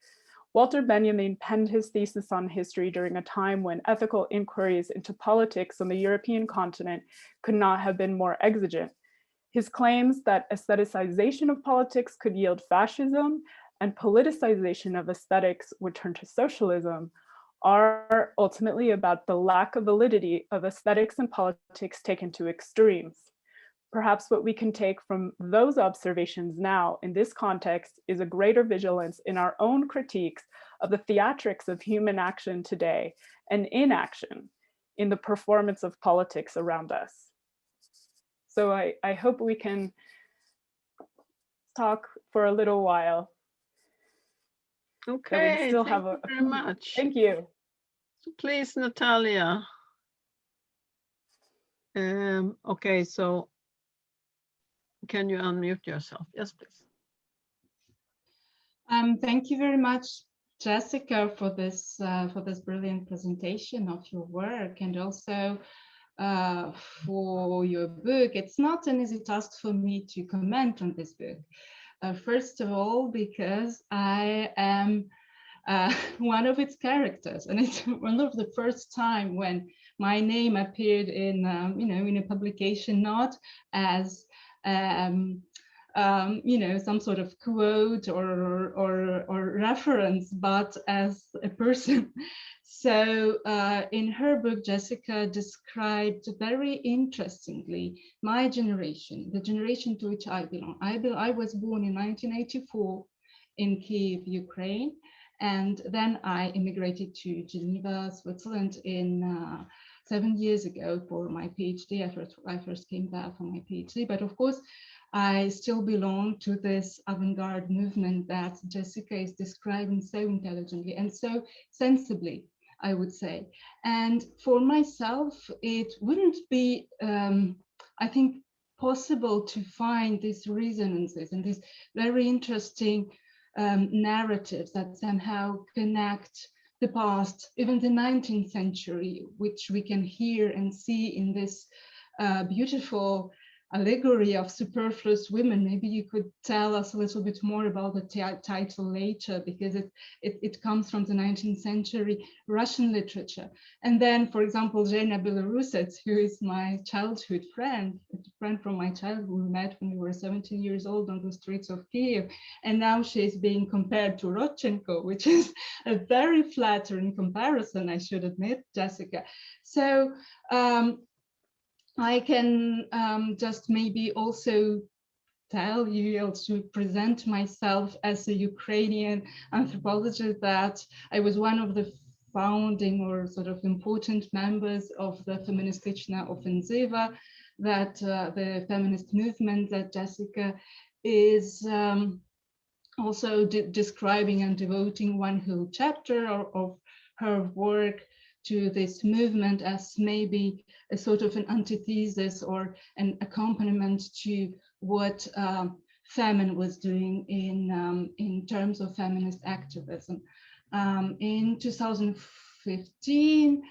Walter Benjamin penned his thesis on history during a time when ethical inquiries into politics on the European continent could not have been more exigent. His claims that aestheticization of politics could yield fascism and politicization of aesthetics would turn to socialism are ultimately about the lack of validity of aesthetics and politics taken to extremes. Perhaps what we can take from those observations now in this context is a greater vigilance in our own critiques of the theatrics of human action today and inaction in the performance of politics around us. So I hope we can talk for a little while. Okay, still thank have you very much. Thank you. So please, Nataliya. Okay, so can you unmute yourself? Yes, please. Thank you very much, Jessica, for this brilliant presentation of your work, and also for your book. It's not an easy task for me to comment on this book. First of all, because I am one of its characters, and it's one of the first time when my name appeared in, in a publication, not as some sort of quote or reference, but as a person. So in her book, Jessica described very interestingly my generation, the generation to which I belong. I was born in 1984 in Kiev, Ukraine, And then I immigrated to Geneva, Switzerland in 7 years ago for my PhD. I first came back for my PhD, but of course, I still belong to this avant-garde movement that Jessica is describing so intelligently and so sensibly, I would say. And for myself, it wouldn't be, I think, possible to find these resonances and these very interesting narratives that somehow connect the past, even the 19th century, which we can hear and see in this beautiful allegory of superfluous women. Maybe you could tell us a little bit more about the title later, because it comes from the 19th century Russian literature. And then, for example, Zhenya Belorusets, who is my childhood friend, a friend from my childhood, we met when we were 17 years old on the streets of Kiev. And now she's being compared to Rodchenko, which is a very flattering comparison, I should admit, Jessica. So, I can just maybe also tell you, also present myself as a Ukrainian anthropologist, that I was one of the founding or sort of important members of the Feministyczna Ofensywa, that the feminist movement that Jessica is also describing and devoting one whole chapter of her work to this movement as maybe a sort of an antithesis or an accompaniment to what Femin was doing in terms of feminist activism. In 2015,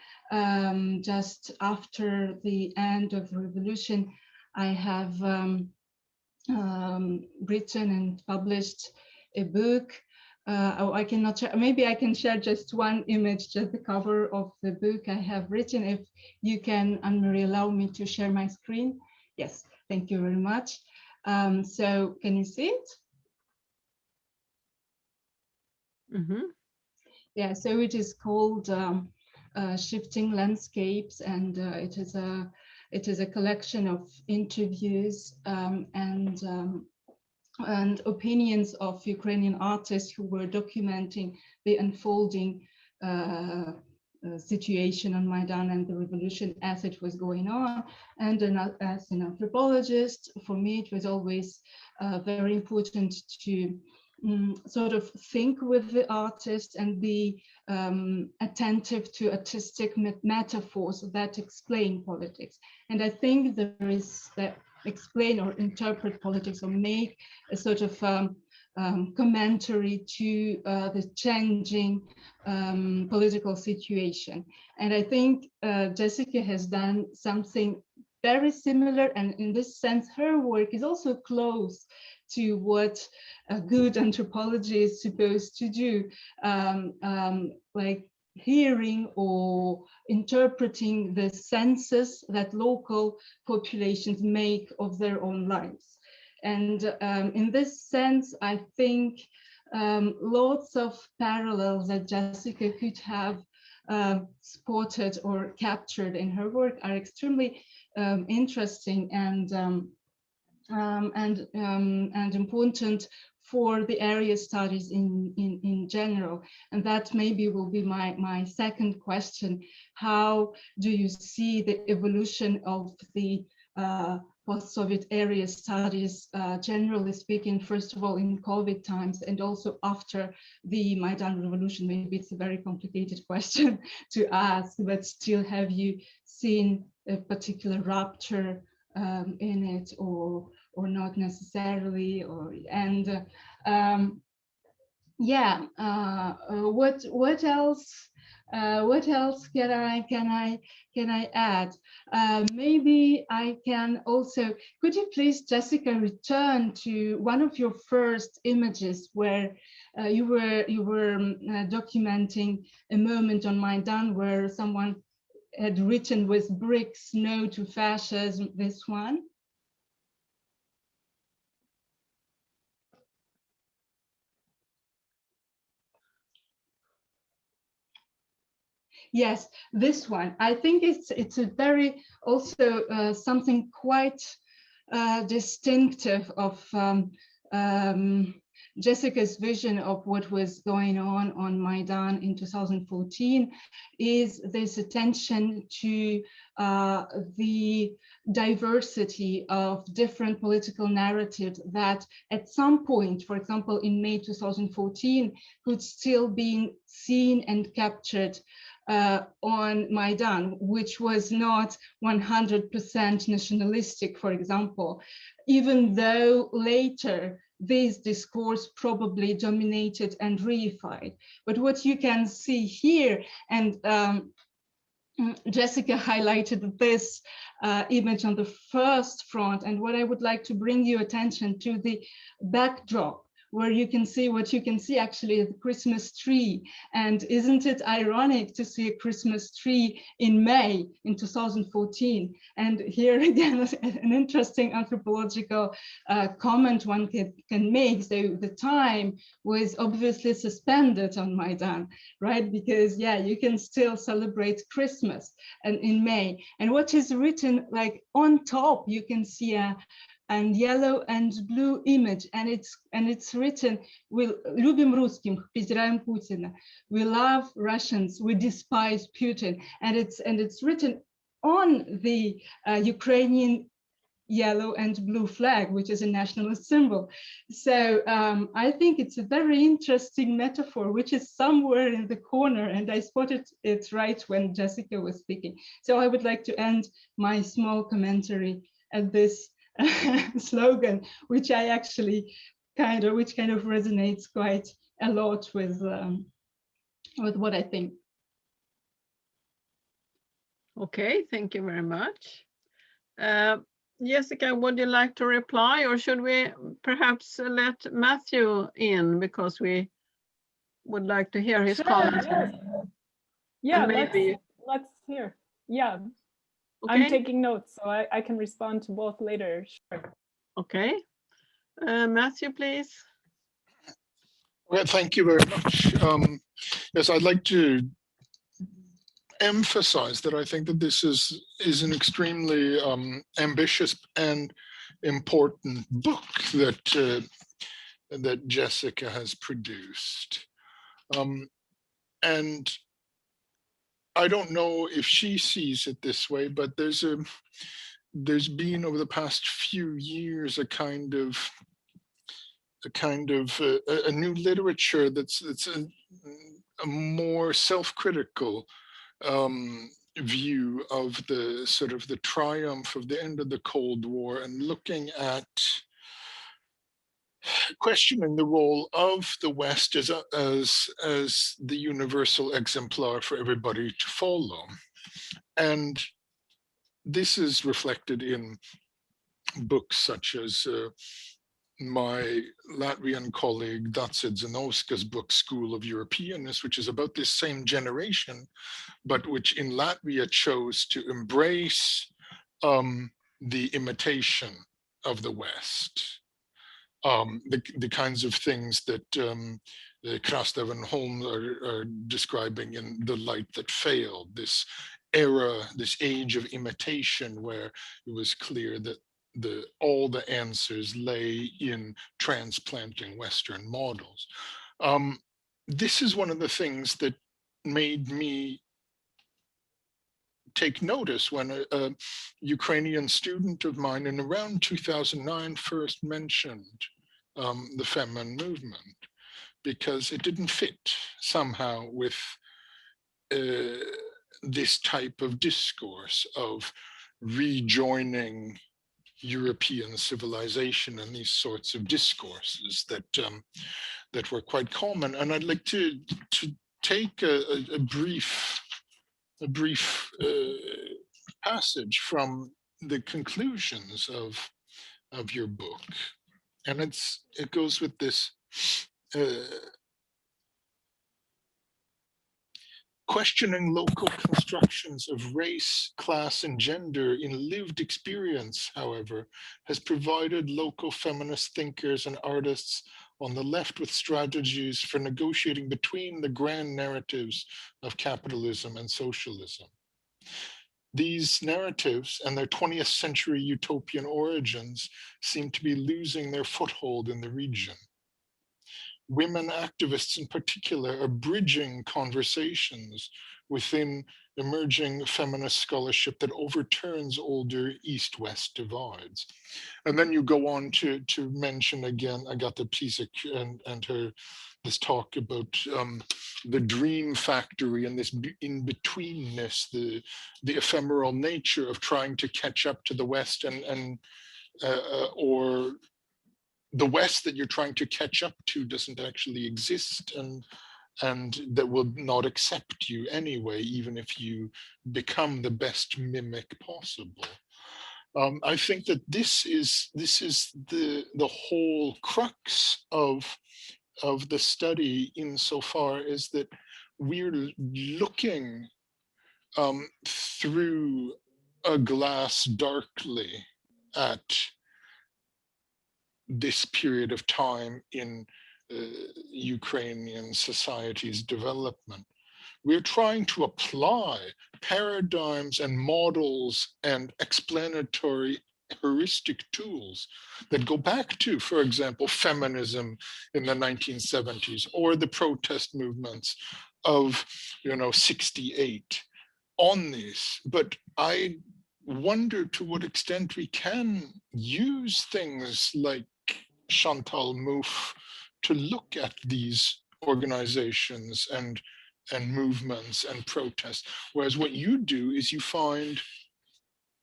just after the end of the revolution, I have written and published a book. I cannot share, maybe I can share just one image, just the cover of the book I have written. If you can, Anne-Marie, allow me to share my screen. Yes, thank you very much. So can you see it? Mm-hmm. Yeah, so it is called Shifting Landscapes, and it is a collection of interviews and opinions of Ukrainian artists who were documenting the unfolding situation on Maidan and the revolution as it was going on. And as an anthropologist, for me, it was always very important to sort of think with the artist and be attentive to artistic metaphors that explain politics. And I think there is that explain or interpret politics or make a sort of commentary to the changing political situation. And I think Jessica has done something very similar, and in this sense her work is also close to what a good anthropology is supposed to do, like hearing or interpreting the senses that local populations make of their own lives. And in this sense, I think lots of parallels that Jessica could have spotted or captured in her work are extremely interesting and important for the area studies in general. And that maybe will be my second question. How do you see the evolution of the post-Soviet area studies, generally speaking, first of all in COVID times and also after the Maidan revolution? Maybe it's a very complicated question to ask, but still, have you seen a particular rupture in it, or not necessarily, or what else can I add? Maybe I can also, could you please, Jessica, return to one of your first images where you were documenting a moment on Maidan where someone had written with bricks, "No to fascism," this one? Yes, this one. I think it's a very also something quite distinctive of Jessica's vision of what was going on Maidan in 2014 is this attention to the diversity of different political narratives that at some point, for example, in May 2014, could still be seen and captured on Maidan, which was not 100% nationalistic, for example, even though later this discourse probably dominated and reified. But what you can see here, and Jessica highlighted this image on the first front, and what I would like to bring your attention to the backdrop, where you can see what you can see actually the Christmas tree. And isn't it ironic to see a Christmas tree in May in 2014? And here again, an interesting anthropological comment one can make. So the time was obviously suspended on Maidan, right? Because yeah, you can still celebrate Christmas and in May. And what is written like on top, you can see a yellow and blue image, and it's written, "We любим русским, презираем Путина. We love Russians, we despise Putin," and it's written on the Ukrainian yellow and blue flag, which is a nationalist symbol. So I think it's a very interesting metaphor, which is somewhere in the corner, and I spotted it right when Jessica was speaking. So I would like to end my small commentary at this slogan, which I actually kind of resonates quite a lot with what I think. Okay, thank you very much. Jessica, would you like to reply, or should we perhaps let Matthew in, because we would like to hear his comments? Yeah, maybe... let's hear. Yeah. Okay. I'm taking notes, so I can respond to both later. Sure. Okay. Matthew, please. Well, thank you very much. Yes, I'd like to emphasize that I think that this is an extremely ambitious and important book that that Jessica has produced. And I don't know if she sees it this way, but there's been over the past few years a kind of a new literature that's a more self-critical view of the sort of the triumph of the end of the Cold War, and looking at questioning the role of the West as the universal exemplar for everybody to follow. And this is reflected in books such as my Latvian colleague Dace Zinovska's book, School of Europeanness, which is about this same generation, but which in Latvia chose to embrace the imitation of the West. The kinds of things that Krastev and Holm are describing in The Light That Failed, this era, this age of imitation, where it was clear that all the answers lay in transplanting Western models. This is one of the things that made me take notice when a Ukrainian student of mine in around 2009 first mentioned the feminine movement, because it didn't fit somehow with this type of discourse of rejoining European civilization and these sorts of discourses that that were quite common. And I'd like to take a brief passage from the conclusions of your book, and it goes with this. Questioning local constructions of race, class, and gender in lived experience, however, has provided local feminist thinkers and artists on the left with strategies for negotiating between the grand narratives of capitalism and socialism. These narratives and their 20th century utopian origins seem to be losing their foothold in the region. women activists in particular are bridging conversations within emerging feminist scholarship that overturns older East-West divides. And then you go on to mention again Agatha Pisek and this talk about the dream factory and this in-betweenness, the ephemeral nature of trying to catch up to the West or the West that you're trying to catch up to doesn't actually exist and that will not accept you anyway, even if you become the best mimic possible. I think that this is the whole crux of the study, insofar as that we're looking through a glass darkly at this period of time in Ukrainian society's development. We're trying to apply paradigms and models and explanatory heuristic tools that go back to, for example, feminism in the 1970s or the protest movements of 68 on this. But I wonder to what extent we can use things like Chantal Mouffe to look at these organizations and movements and protests. Whereas what you do is you find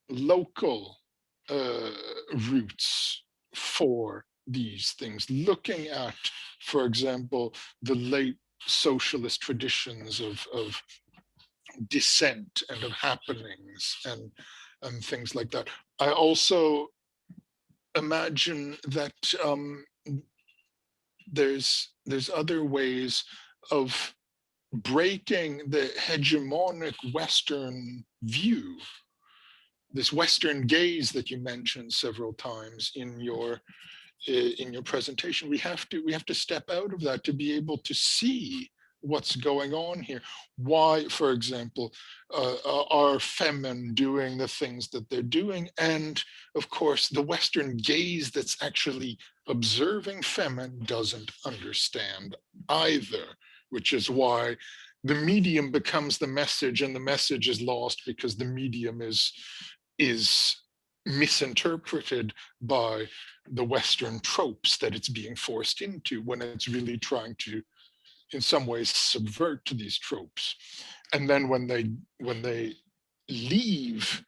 local roots for these things, looking at, for example, the late socialist traditions of dissent and of happenings and things like that. I also imagine that there's other ways of breaking the hegemonic Western view, this Western gaze that you mentioned several times in your presentation. We have to step out of that to be able to see what's going on here. Why, for example, are femen doing the things that they're doing? And of course, the Western gaze that's actually observing femen doesn't understand either, which is why the medium becomes the message and the message is lost because the medium is misinterpreted by the Western tropes that it's being forced into, when it's really trying to, in some ways, subvert these tropes. And then when they leave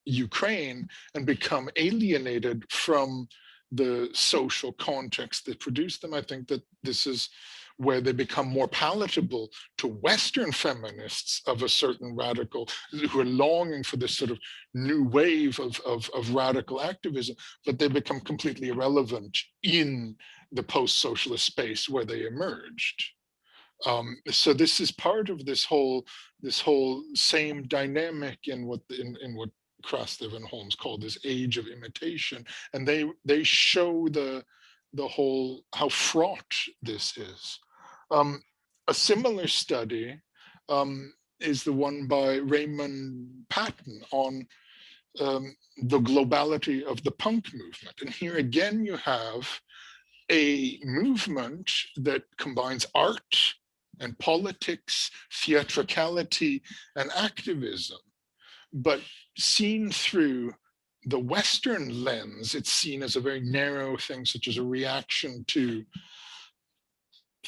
Ukraine and become alienated from the social context that produced them, I think that this is where they become more palatable to Western feminists of a certain radical, who are longing for this sort of new wave of radical activism, but they become completely irrelevant in the post-socialist space where they emerged. So this is part of this whole same dynamic in what Krastev and Holmes called this age of imitation, and they show the whole how fraught this is. A similar study is the one by Raymond Patton on the globality of the punk movement. And here again, you have a movement that combines art and politics, theatricality, and activism. But seen through the Western lens, it's seen as a very narrow thing, such as a reaction to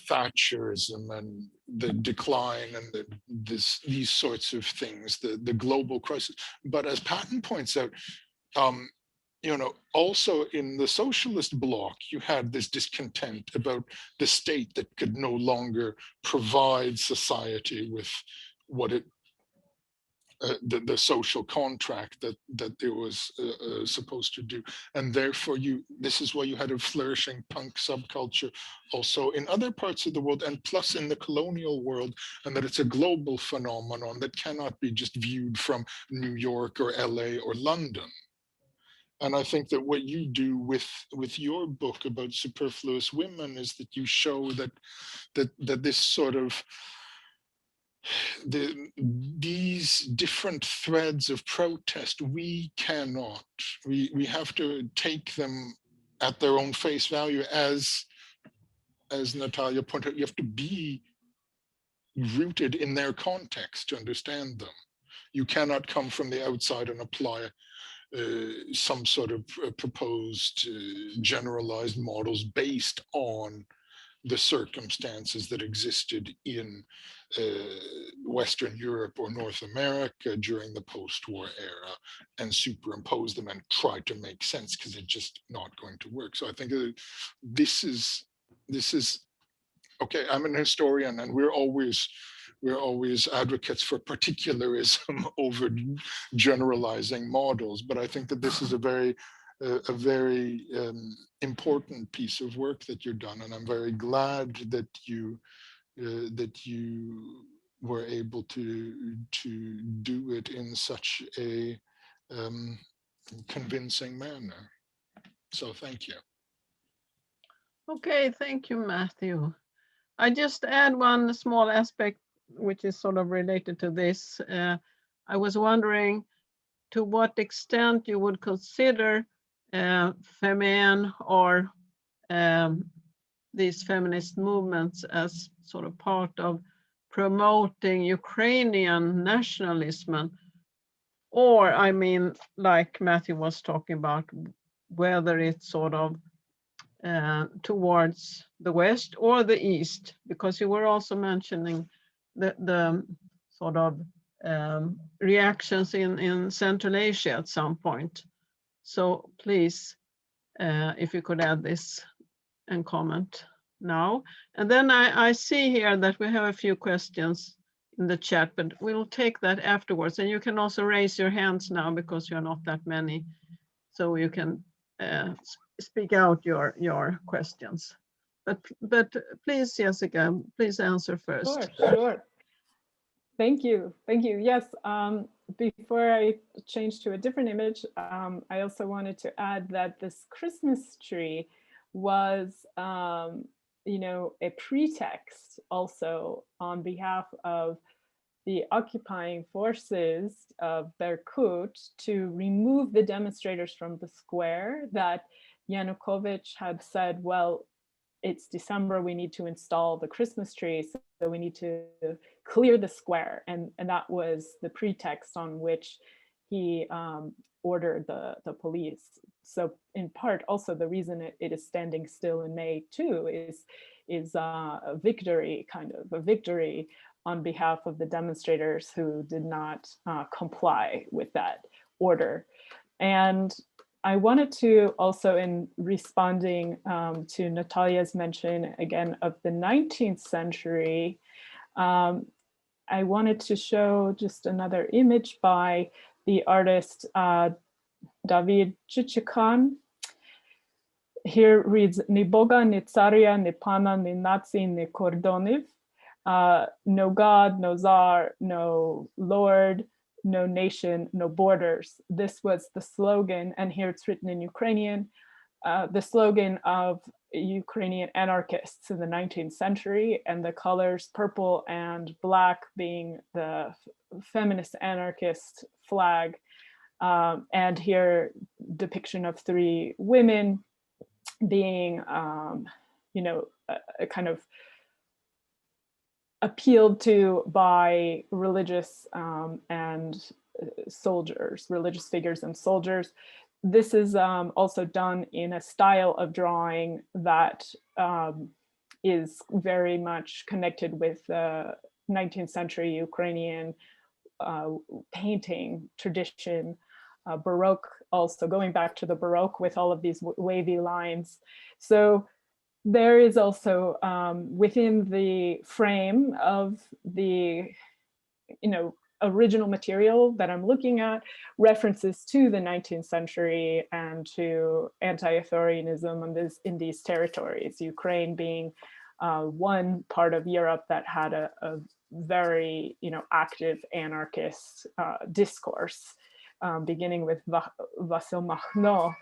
Thatcherism and the decline and these sorts of things, the global crisis. But as Patton points out, also in the socialist bloc, you had this discontent about the state that could no longer provide society with what it, the social contract that it was supposed to do. And therefore this is why you had a flourishing punk subculture also in other parts of the world, and plus in the colonial world, and that it's a global phenomenon that cannot be just viewed from New York or LA or London. And I think that what you do with your book about Superfluous Women is that you show that this sort of these different threads of protest, we have to take them at their own face value as as Nataliya pointed out, you have to be rooted in their context to understand them. You cannot come from the outside and apply some sort of proposed generalized models based on the circumstances that existed in Western Europe or North America during the post-war era and superimpose them and try to make sense, because it's just not going to work. So I think this is okay. I'm an historian, and we're always advocates for particularism over generalizing models. But I think that this is a very important piece of work that you've done, and I'm very glad that you were able to do it in such a convincing manner. So thank you. Okay, thank you, Matthew. I just add one small aspect which is sort of related to this. I was wondering to what extent you would consider Femen or these feminist movements as sort of part of promoting Ukrainian nationalism, or I mean, like Matthew was talking about, whether it's sort of towards the West or the East, because you were also mentioning the sort of reactions in Central Asia at some point. So please, if you could add this and comment now. And then I see here that we have a few questions in the chat, but we'll take that afterwards. And you can also raise your hands now because you're not that many, so you can speak out your questions. But please, Jessica, please answer first. Sure. Thank you. Yes, before I change to a different image, I also wanted to add that this Christmas tree was, a pretext also on behalf of the occupying forces of Berkut to remove the demonstrators from the square. That Yanukovych had said, well, it's December, we need to install the Christmas tree, so we need to clear the square. And that was the pretext on which he ordered the police. So in part, also the reason it is standing still in May too is a victory on behalf of the demonstrators who did not comply with that order. And I wanted to also, in responding to Nataliya's mention again of the 19th century, I wanted to show just another image by the artist David Chichikan. Here reads, "Ni Boga, ni Tsarya, ni Pana, ni Nazi, ni Kordoniv." No God, no Tsar, no Lord, no nation, no borders. This was the slogan, and here it's written in Ukrainian, the slogan of Ukrainian anarchists in the 19th century, and the colors purple and black being the feminist anarchist flag. And here depiction of three women being, a kind of appealed to by religious and soldiers, religious figures and soldiers. This is also done in a style of drawing that is very much connected with the 19th century Ukrainian painting tradition, Baroque, also going back to the Baroque with all of these wavy lines. So there is also within the frame of the, original material that I'm looking at, references to the 19th century and to anti-authoritarianism in these territories, Ukraine being one part of Europe that had a very, active anarchist discourse, beginning with Vasyl Makhno.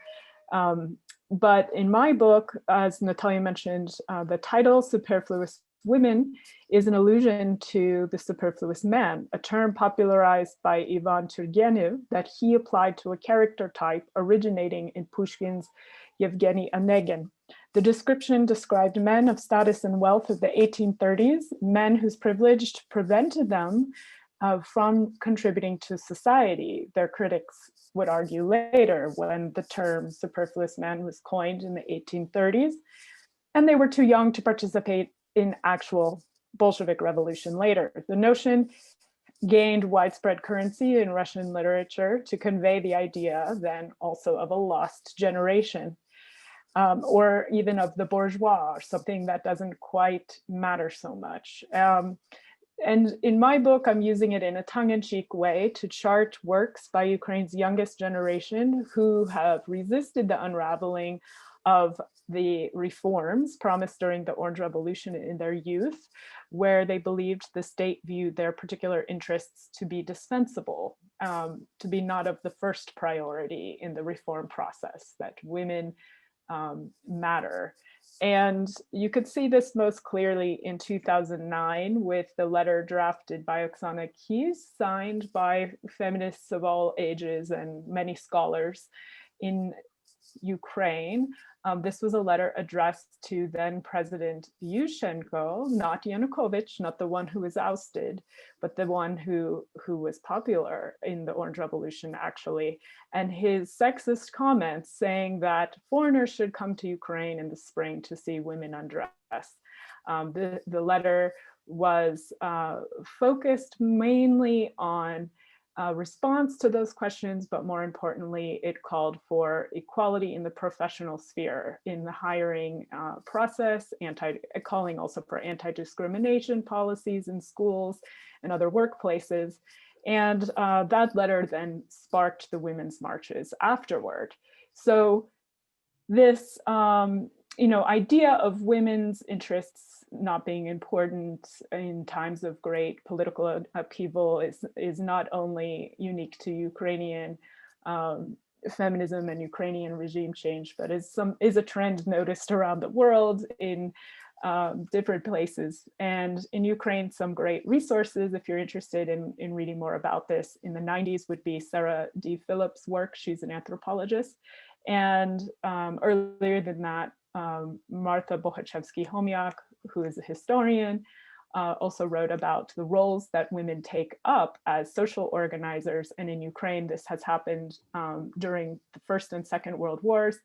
But in my book, as Nataliya mentioned, the title Superfluous Women is an allusion to the superfluous man, a term popularized by Ivan Turgenev that he applied to a character type originating in Pushkin's Yevgeny Onegin. The description described men of status and wealth of the 1830s, men whose privilege prevented them from contributing to society. Their critics would argue later, when the term superfluous man was coined in the 1830s, and they were too young to participate in actual Bolshevik revolution later. The notion gained widespread currency in Russian literature to convey the idea then also of a lost generation, or even of the bourgeois, or something that doesn't quite matter so much. And in my book, I'm using it in a tongue-in-cheek way to chart works by Ukraine's youngest generation who have resisted the unraveling of the reforms promised during the Orange Revolution in their youth, where they believed the state viewed their particular interests to be dispensable, to be not of the first priority in the reform process, that women matter. And you could see this most clearly in 2009 with the letter drafted by Oksana Kis, signed by feminists of all ages and many scholars in Ukraine. This was a letter addressed to then President Yushchenko, not Yanukovych, not the one who was ousted, but the one who was popular in the Orange Revolution, actually. And his sexist comments saying that foreigners should come to Ukraine in the spring to see women undress. The letter was focused mainly on response to those questions, but more importantly, it called for equality in the professional sphere, in the hiring process, calling also for anti-discrimination policies in schools and other workplaces. And that letter then sparked the women's marches afterward. So this idea of women's interests not being important in times of great political upheaval is not only unique to Ukrainian feminism and Ukrainian regime change, but is a trend noticed around the world in different places. And in Ukraine, some great resources, if you're interested in reading more about this, in the 90s would be Sarah D. Phillips' work. She's an anthropologist. And earlier than that, Marta Bohachevsky-Homiak, who is a historian, also wrote about the roles that women take up as social organizers. And in Ukraine, this has happened during the First and Second World Wars,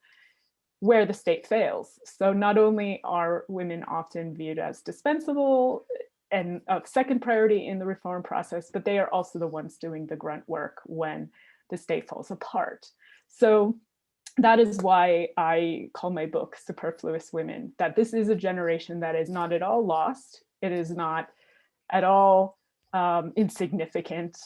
where the state fails. So not only are women often viewed as dispensable and of second priority in the reform process, but they are also the ones doing the grunt work when the state falls apart. So that is why I call my book Superfluous Women, that this is a generation that is not at all lost. It is not at all insignificant,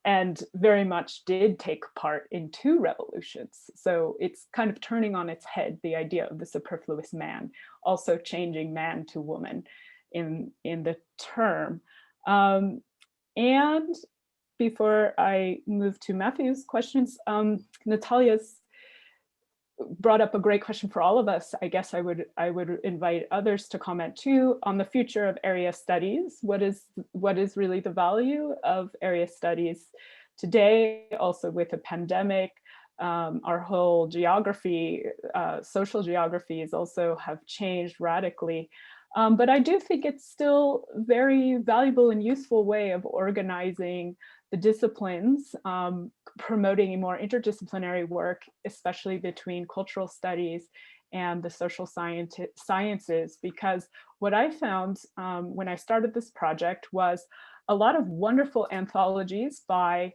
and very much did take part in two revolutions. So it's kind of turning on its head the idea of the superfluous man, also changing man to woman in the term. And before I move to Matthew's questions, Nataliya's brought up a great question for all of us. I guess I would invite others to comment too on the future of area studies. What is really the value of area studies today, also with a pandemic? Our whole geography, social geographies also have changed radically. But I do think it's still a very valuable and useful way of organizing the disciplines, promoting a more interdisciplinary work, especially between cultural studies and the social sciences, because what I found when I started this project was a lot of wonderful anthologies by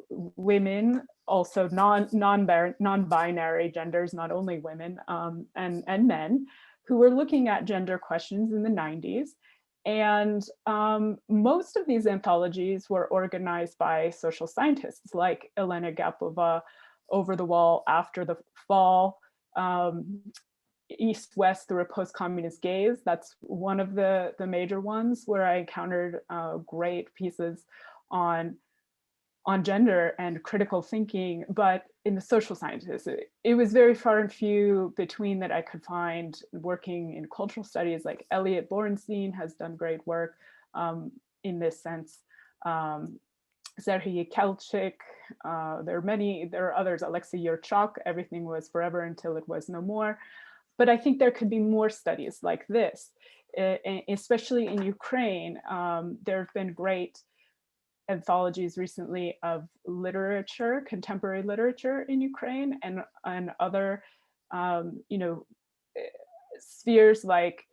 women, also non-binary genders, not only women, and men, who were looking at gender questions in the 90s. And most of these anthologies were organized by social scientists like Elena Gapova, Over the Wall, After the Fall, East West through a post-communist gaze. That's one of the major ones where I encountered great pieces on gender and critical thinking. But in the social sciences, it was very far and few between that I could find. Working in cultural studies, like Elliot Borenstein has done great work in this sense. Zychowicz, there are others, Alexei Yurchak, Everything Was Forever Until It Was No More. But I think there could be more studies like this, especially in Ukraine. There have been great anthologies recently of literature, contemporary literature in Ukraine, and other, you know, spheres like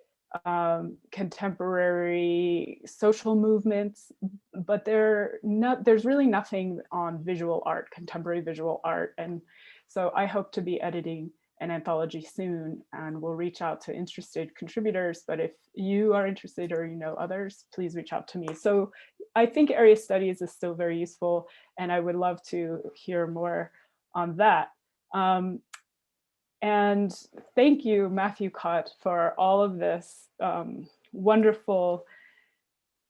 contemporary social movements, but there's really nothing on visual art, contemporary visual art. And so I hope to be editing an anthology soon, and we'll reach out to interested contributors. But if you are interested, or you know others, please reach out to me. So I think area studies is still very useful, and I would love to hear more on that. And thank you, Matthew Kott, for all of this wonderful,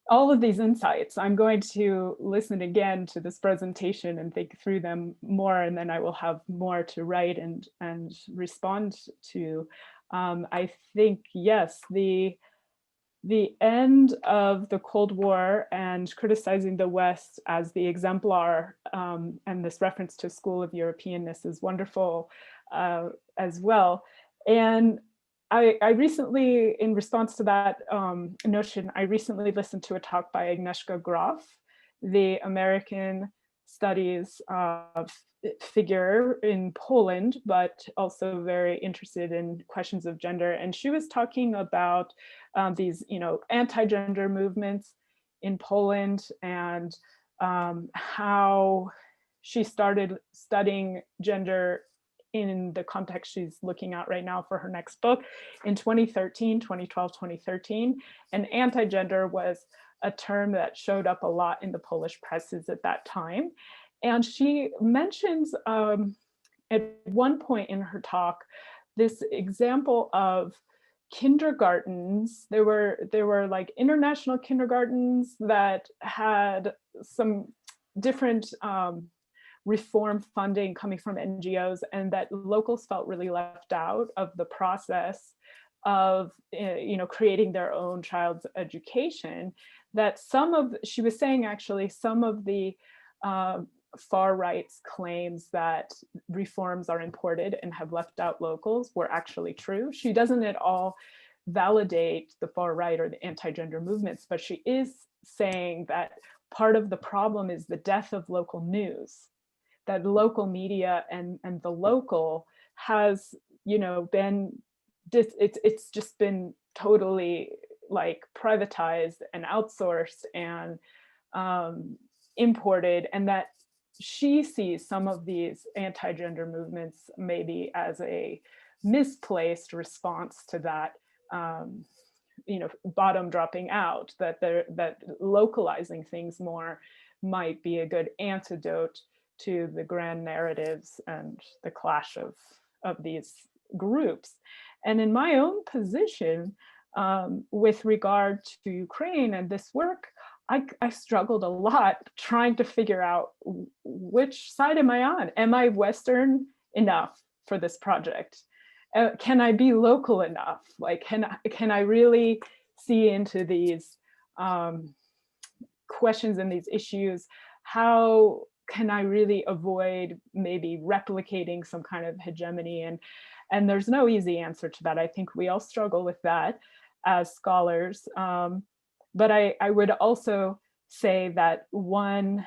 all of these insights. I'm going to listen again to this presentation and think through them more, and then I will have more to write and respond to. I think, yes, the end of the Cold War and criticizing the West as the exemplar, and this reference to School of Europeanness is wonderful as well. And I recently, in response to that notion, I recently listened to a talk by Agnieszka Groff, the American studies figure in Poland, but also very interested in questions of gender. And she was talking about these, you know, anti-gender movements in Poland, and how she started studying gender in the context she's looking at right now for her next book in 2013, 2012, 2013. And anti-gender was a term that showed up a lot in the Polish presses at that time. And she mentions at one point in her talk, this example of kindergartens. There were like international kindergartens that had some different reform funding coming from NGOs, and that locals felt really left out of the process of, you know, creating their own child's education. That she was saying actually, some of the far right's claims that reforms are imported and have left out locals were actually true. She doesn't at all validate the far right or the anti-gender movements, but she is saying that part of the problem is the death of local news, that local media and the local has, you know, been, it's just been totally like privatized and outsourced and imported, and that she sees some of these anti-gender movements maybe as a misplaced response to that, you know, bottom dropping out, that localizing things more might be a good antidote to the grand narratives and the clash of these groups. And in my own position, with regard to Ukraine and this work, I struggled a lot trying to figure out which side am I on? Am I Western enough for this project? Can I be local enough? Like, can I really see into these questions and these issues? How can I really avoid maybe replicating some kind of hegemony? And there's no easy answer to that. I think we all struggle with that as scholars. But I would also say that one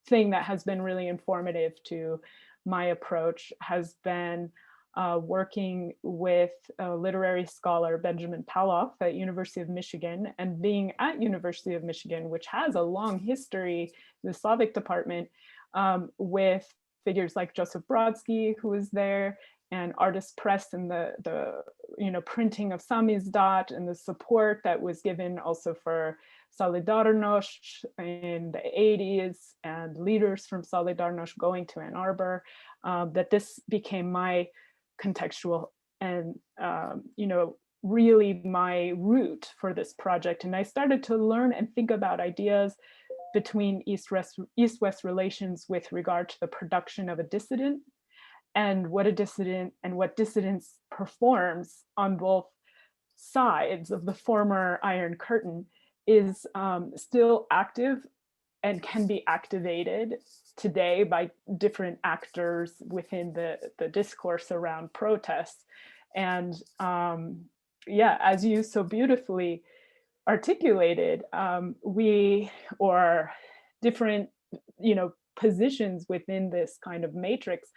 thing that has been really informative to my approach has been working with a literary scholar, Benjamin Paloff, at University of Michigan, and being at University of Michigan, which has a long history, the Slavic department, with figures like Joseph Brodsky, who was there, and Artist Press, and the you know, printing of Samizdat, and the support that was given also for Solidarność in the 80s, and leaders from Solidarność going to Ann Arbor, that this became my contextual and you know, really my route for this project. And I started to learn and think about ideas between East-West relations with regard to the production of a dissident, and what a dissident and what dissidence performs on both sides of the former Iron Curtain is still active and can be activated today by different actors within the discourse around protests. And yeah, as you so beautifully articulated, or different, positions within this kind of matrix,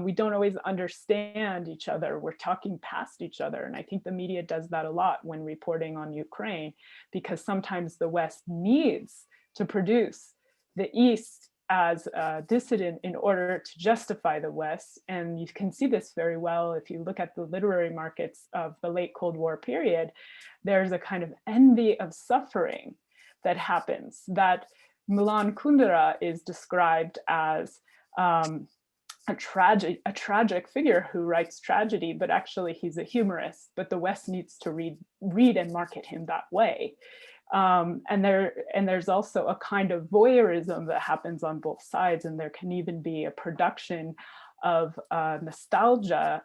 we don't always understand each other. We're talking past each other. And I think the media does that a lot when reporting on Ukraine, because sometimes the West needs to produce the East as a dissident in order to justify the West. And you can see this very well if you look at the literary markets of the late Cold War period. There's a kind of envy of suffering that happens, that Milan Kundera is described as a tragic figure who writes tragedy, but actually he's a humorist, but the West needs to read and market him that way. And there's also a kind of voyeurism that happens on both sides, and there can even be a production of nostalgia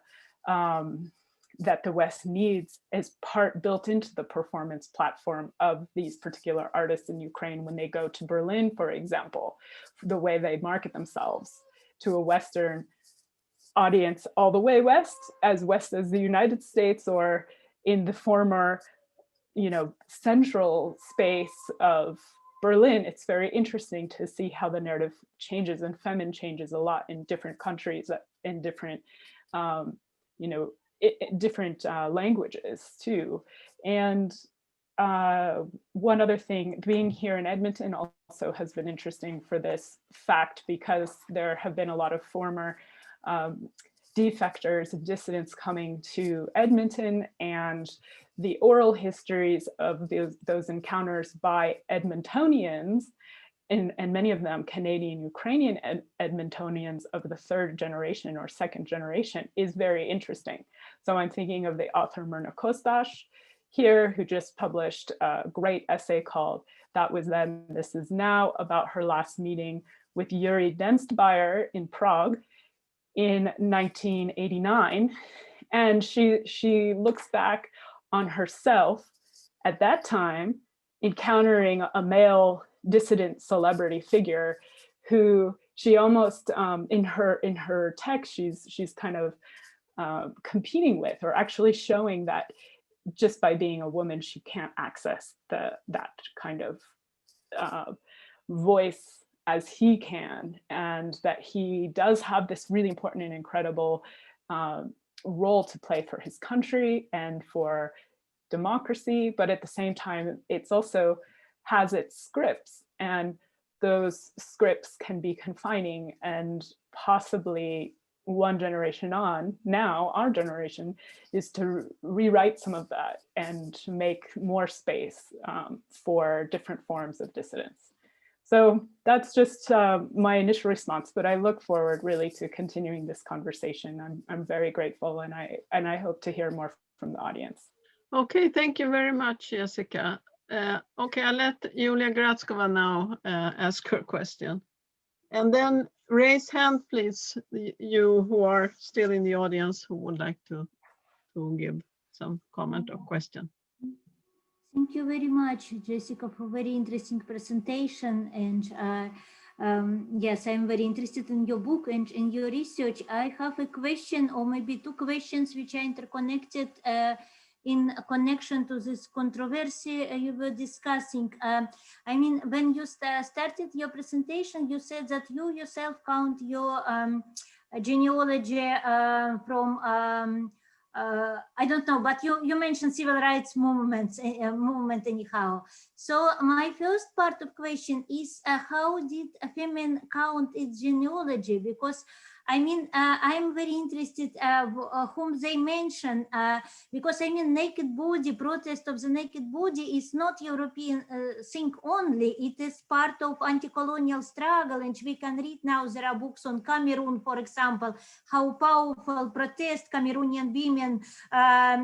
that the West needs as part built into the performance platform of these particular artists in Ukraine when they go to Berlin, for example, the way they market themselves to a Western audience all the way west as the United States, or in the former, central space of Berlin. It's very interesting to see how the narrative changes, and Femin changes a lot in different countries, in different, different languages too. And one other thing, being here in Edmonton also has been interesting for this fact, because there have been a lot of former defectors and dissidents coming to Edmonton, and the oral histories of those encounters by Edmontonians, and many of them Canadian Ukrainian Edmontonians of the third generation or second generation, is very interesting. So I'm thinking of the author Myrna Kostas here, who just published a great essay called That Was Then, This Is Now, about her last meeting with Yuri Denstbayer in Prague in 1989. And she looks back on herself at that time, encountering a male dissident celebrity figure who she almost, in her text, she's kind of competing with, or actually showing that just by being a woman, she can't access that kind of voice as he can, and that he does have this really important and incredible role to play for his country and for democracy, but at the same time, it's also has its scripts, and those scripts can be confining, and possibly one generation on, now our generation is to rewrite some of that and to make more space for different forms of dissidence. So that's just my initial response, but I look forward really to continuing this conversation. I'm very grateful, and I hope to hear more from the audience. Okay, thank you very much, Jessica. Okay, I'll let Julia Gratskova now ask her question. And then raise hand, please, you who are still in the audience who would like to give some comment or question. Thank you very much, Jessica, for very interesting presentation. And yes, I'm very interested in your book and in your research. I have a question, or maybe two questions, which are interconnected in connection to this controversy you were discussing. I mean, when you started your presentation, you said that you yourself count your genealogy from I don't know, but you mentioned civil rights movement anyhow. So my first part of question is how did a Femin count its genealogy? Because I mean, I'm very interested whom they mention, because I mean, naked body, protest of the naked body is not European thing only. It is part of anti-colonial struggle, and we can read now, there are books on Cameroon, for example, how powerful protest Cameroonian women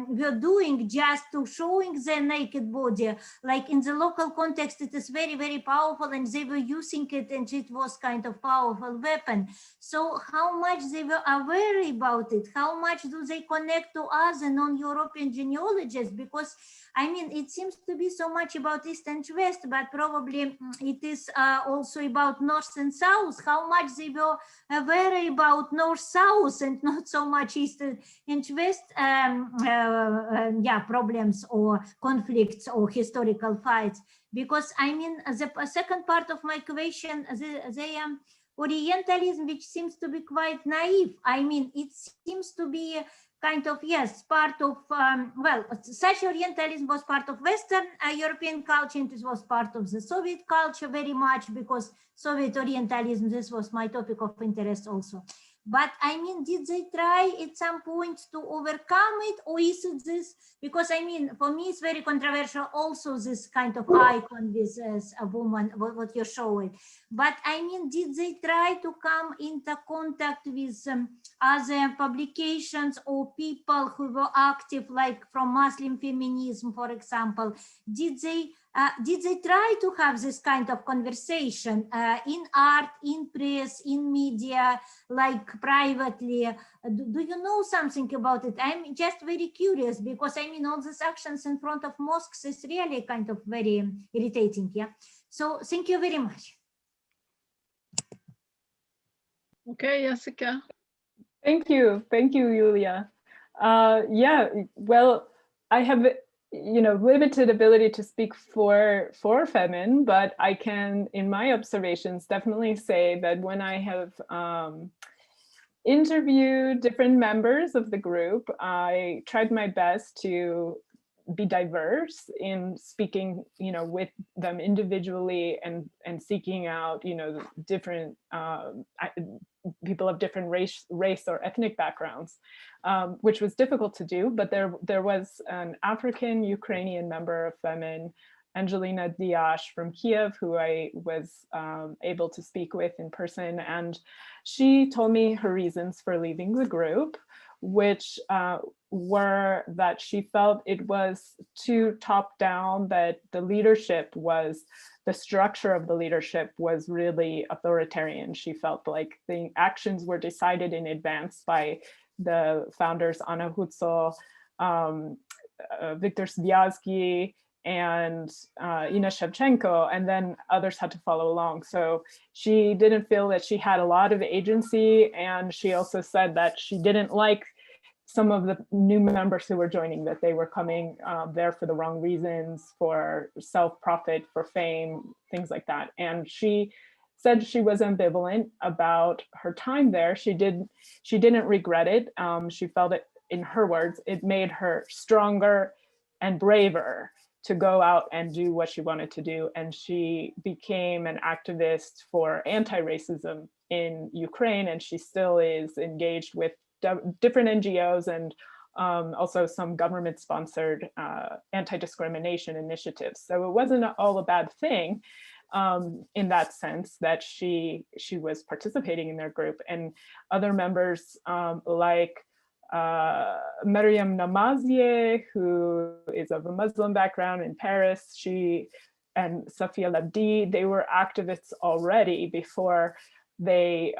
were doing just to showing their naked body. Like in the local context, it is very, very powerful, and they were using it, and it was kind of powerful weapon. So how much they were aware about it? How much do they connect to other non-European genealogists? Because I mean, it seems to be so much about East and West, but probably it is also about North and South. How much they were aware about North-South and not so much East and West problems or conflicts or historical fights. Because I mean, the second part of my question, the Orientalism, which seems to be quite naive. I mean, it seems to be kind of, yes, part of, such Orientalism was part of Western European culture, and it was part of the Soviet culture very much, because Soviet Orientalism, this was my topic of interest also. But I mean, did they try at some point to overcome it, or is it this? Because I mean, for me, it's very controversial also, this kind of icon with a woman, what you're showing. But I mean, did they try to come into contact with other publications or people who were active, like from Muslim feminism, for example? Did they try to have this kind of conversation in art, in press, in media, like privately? Do you know something about it? I'm just very curious, because I mean, all these actions in front of mosques is really kind of very irritating. Yeah. So thank you very much. Okay, Jessica. Thank you, Julia. Yeah, well, I have, limited ability to speak for Femin, but I can, in my observations, definitely say that when I have interviewed different members of the group, I tried my best to be diverse in speaking, with them individually and seeking out, different people of different race or ethnic backgrounds, which was difficult to do. But there was an African Ukrainian member of Femin, Angelina Diash from Kiev, who I was able to speak with in person, and she told me her reasons for leaving the group, which were that she felt it was too top down, that the structure of the leadership was really authoritarian. She felt like the actions were decided in advance by the founders, Anna Hutzol, Viktor Sviazky, and Ina Shevchenko, and then others had to follow along. So she didn't feel that she had a lot of agency, and she also said that she didn't like some of the new members who were joining, that they were coming there for the wrong reasons, for self-profit, for fame, things like that. And she said she was ambivalent about her time there. She didn't regret it. She felt it, in her words, it made her stronger and braver to go out and do what she wanted to do. And she became an activist for anti-racism in Ukraine, and she still is engaged with different NGOs and also some government-sponsored anti-discrimination initiatives. So it wasn't all a bad thing in that sense, that she was participating in their group. And other members like Maryam Namazie, who is of a Muslim background in Paris, and Safia Labdi, they were activists already before they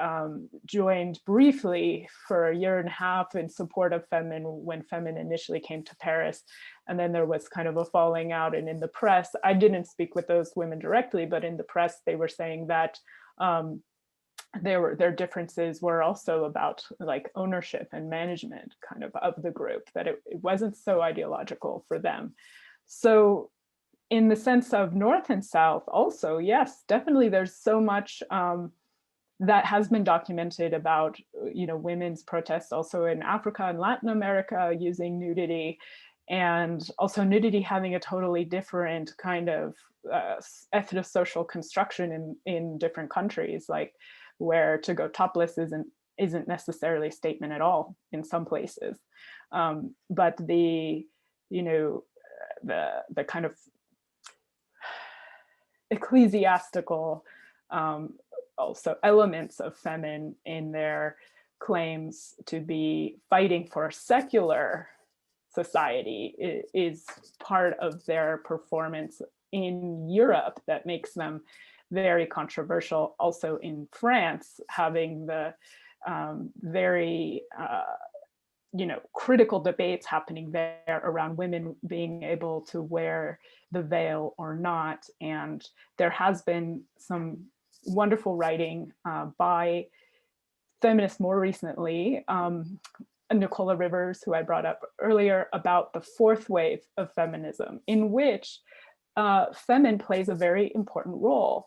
joined briefly for a year and a half in support of Femin when Femin initially came to Paris. And then there was kind of a falling out. And in the press, I didn't speak with those women directly, but in the press, they were saying that their differences were also about like ownership and management kind of the group, that it wasn't so ideological for them. So in the sense of North and South also, yes, definitely there's so much that has been documented about, women's protests also in Africa and Latin America using nudity, and also nudity having a totally different kind of ethno-social construction in different countries, like where to go topless isn't necessarily a statement at all in some places. But the kind of ecclesiastical also elements of Femin in their claims to be fighting for a secular society is part of their performance in Europe that makes them very controversial. Also in France, having the very critical debates happening there around women being able to wear the veil or not. And there has been some wonderful writing by feminists more recently, Nicola Rivers, who I brought up earlier, about the fourth wave of feminism, in which femin plays a very important role.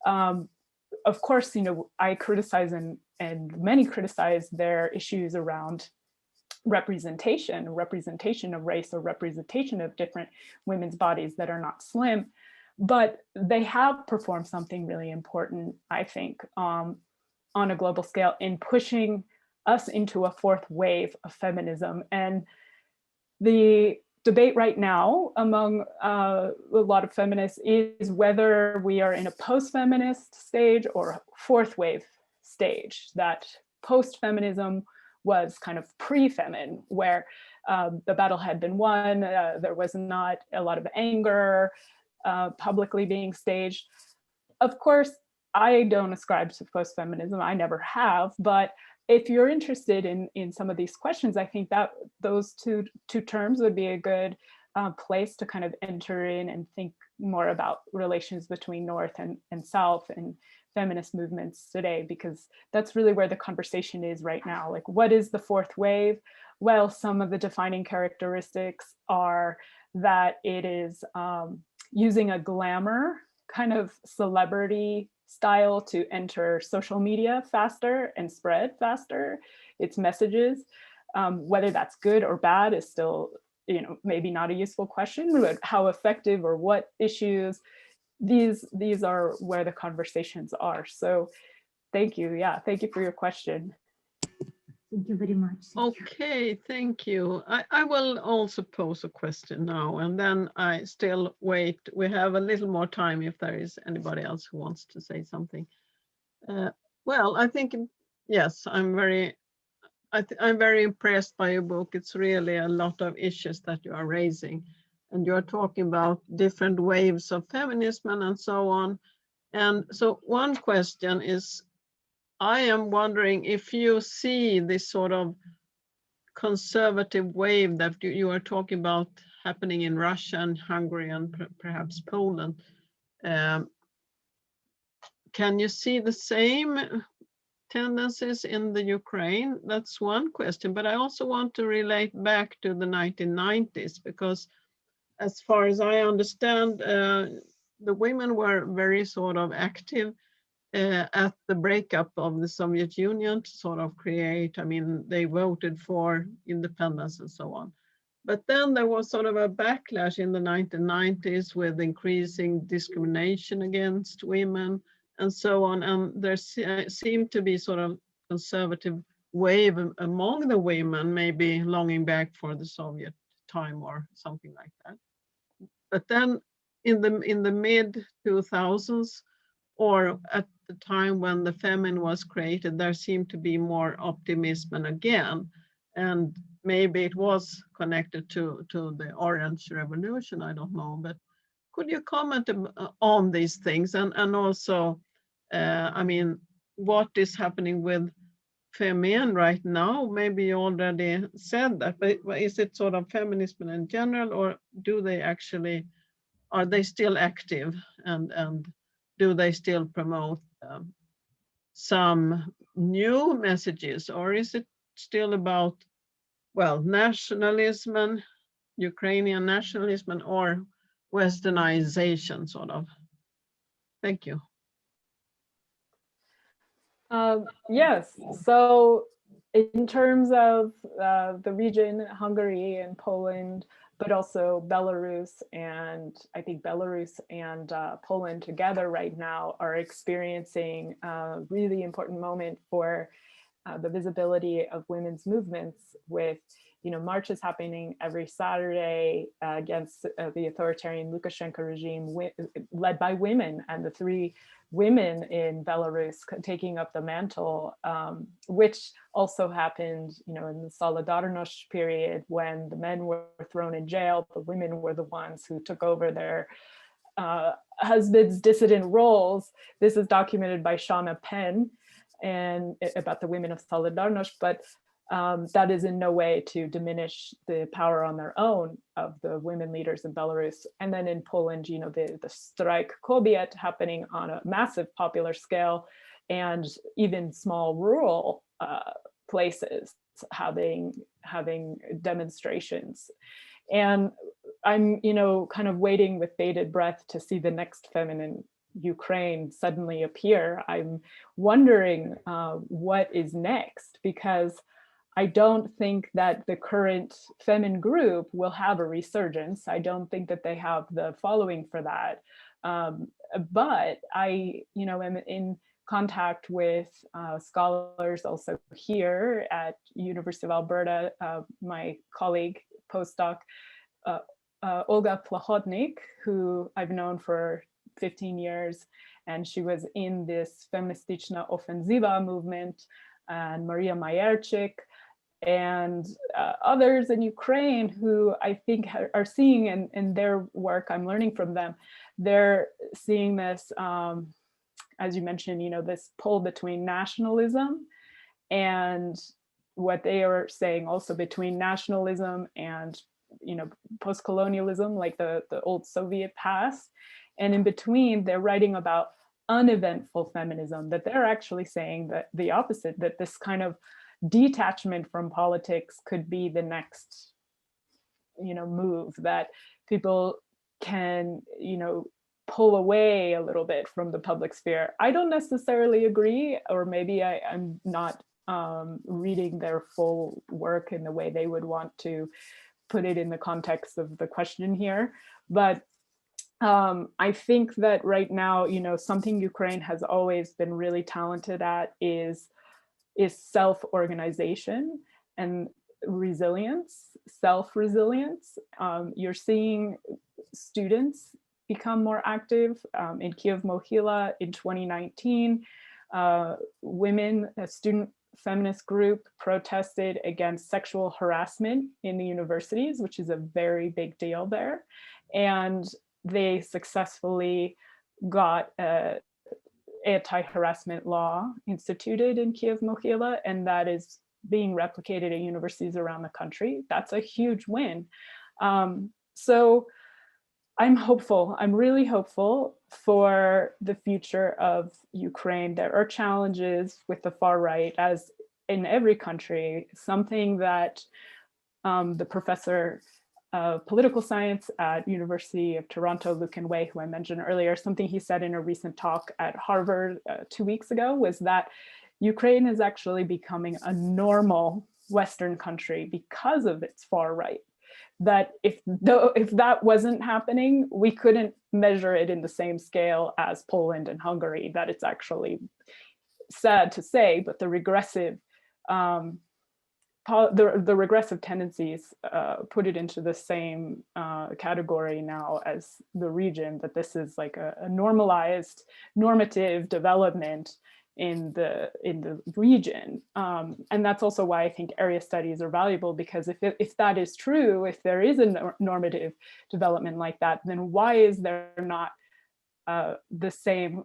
Of course, I criticize and many criticize their issues around representation of race, or representation of different women's bodies that are not slim, but they have performed something really important, I think, on a global scale in pushing us into a fourth wave of feminism. And the debate right now among a lot of feminists is whether we are in a post-feminist stage or a fourth wave stage. That post-feminism was kind of pre-femin, where the battle had been won, there was not a lot of anger publicly being staged. Of course, I don't ascribe to post-feminism, I never have, but if you're interested in some of these questions, I think that those two terms would be a good place to kind of enter in and think more about relations between North and South and feminist movements today, because that's really where the conversation is right now. Like, what is the fourth wave? Well, some of the defining characteristics are that it is using a glamour kind of celebrity style to enter social media faster and spread faster its messages. Whether that's good or bad is still, maybe not a useful question, but how effective or what issues, these are where the conversations are. So thank you. Yeah, thank you for your question. Thank you very much. Okay, thank you. I will also pose a question now, and then I still wait. We have a little more time if there is anybody else who wants to say something. Well, I think, yes, I'm very impressed by your book. It's really a lot of issues that you are raising, and you're talking about different waves of feminism and so on. And so one question is, I am wondering if you see this sort of conservative wave that you are talking about happening in Russia and Hungary and perhaps Poland. Can you see the same tendencies in the Ukraine? That's one question, but I also want to relate back to the 1990s, because as far as I understand, the women were very sort of active at the breakup of the Soviet Union to sort of create, they voted for independence and so on. But then there was sort of a backlash in the 1990s with increasing discrimination against women and so on. And there seemed to be sort of conservative wave among the women, maybe longing back for the Soviet time or something like that. But then in the mid 2000s, or at the time when the feminine was created, there seemed to be more optimism again. And maybe it was connected to the Orange Revolution, I don't know. But could you comment on these things? And also, what is happening with feminine right now? Maybe you already said that, but is it sort of feminism in general, or are they still active, and do they still promote some new messages, or is it still about, well, nationalism, Ukrainian nationalism, or westernization sort of? Thank you. Yes, so in terms of the region, Hungary and Poland, but also Belarus, and I think Belarus and Poland together right now are experiencing a really important moment for the visibility of women's movements, with marches happening every Saturday against the authoritarian Lukashenko regime, led by women, and the three women in Belarus taking up the mantle, which also happened, in the Solidarność period, when the men were thrown in jail. The women were the ones who took over their husbands' dissident roles. This is documented by Shauna Penn and about the women of Solidarność, but that is in no way to diminish the power on their own of the women leaders in Belarus. And then in Poland, you know, the strike kobiet happening on a massive popular scale, and even small rural places having demonstrations. And I'm, you know, kind of waiting with bated breath to see the next feminine Ukraine suddenly appear. I'm wondering what is next, because I don't think that the current femin group will have a resurgence. I don't think that they have the following for that. But I, you know, am in contact with scholars also here at University of Alberta, my colleague, postdoc, Olga Plahodnik, who I've known for 15 years, and she was in this Feministyczna Ofensywa movement, and Maria Majerczyk, and others in Ukraine who I think are seeing in their work, I'm learning from them, they're seeing this, as you mentioned, you know, this pull between nationalism and what they are saying also between nationalism and, you know, post-colonialism, like the old Soviet past. And in between, they're writing about uneventful feminism, that they're actually saying that the opposite, that this kind of detachment from politics could be the next, you know, move, that people can, you know, pull away a little bit from the public sphere. I don't necessarily agree, or maybe I'm not reading their full work in the way they would want to put it in the context of the question here. But I think that right now, you know, something Ukraine has always been really talented at is self-organization and resilience, self-resilience. You're seeing students become more active. In Kiev Mohyla in 2019, women, a student feminist group, protested against sexual harassment in the universities, which is a very big deal there. And they successfully got an anti-harassment law instituted in Kiev Mohyla, and that is being replicated at universities around the country. That's a huge win. So I'm hopeful. I'm really hopeful for the future of Ukraine. There are challenges with the far right, as in every country. Something that the professor of political science at University of Toronto, Lucan Way, who I mentioned earlier, something he said in a recent talk at Harvard 2 weeks ago was that Ukraine is actually becoming a normal Western country because of its far right. That if that wasn't happening, we couldn't measure it in the same scale as Poland and Hungary, that it's actually sad to say, but the regressive regressive tendencies put it into the same category now as the region, that this is like a normalized normative development in the region. And that's also why I think area studies are valuable, because if that is true, if there is a normative development like that, then why is there not the same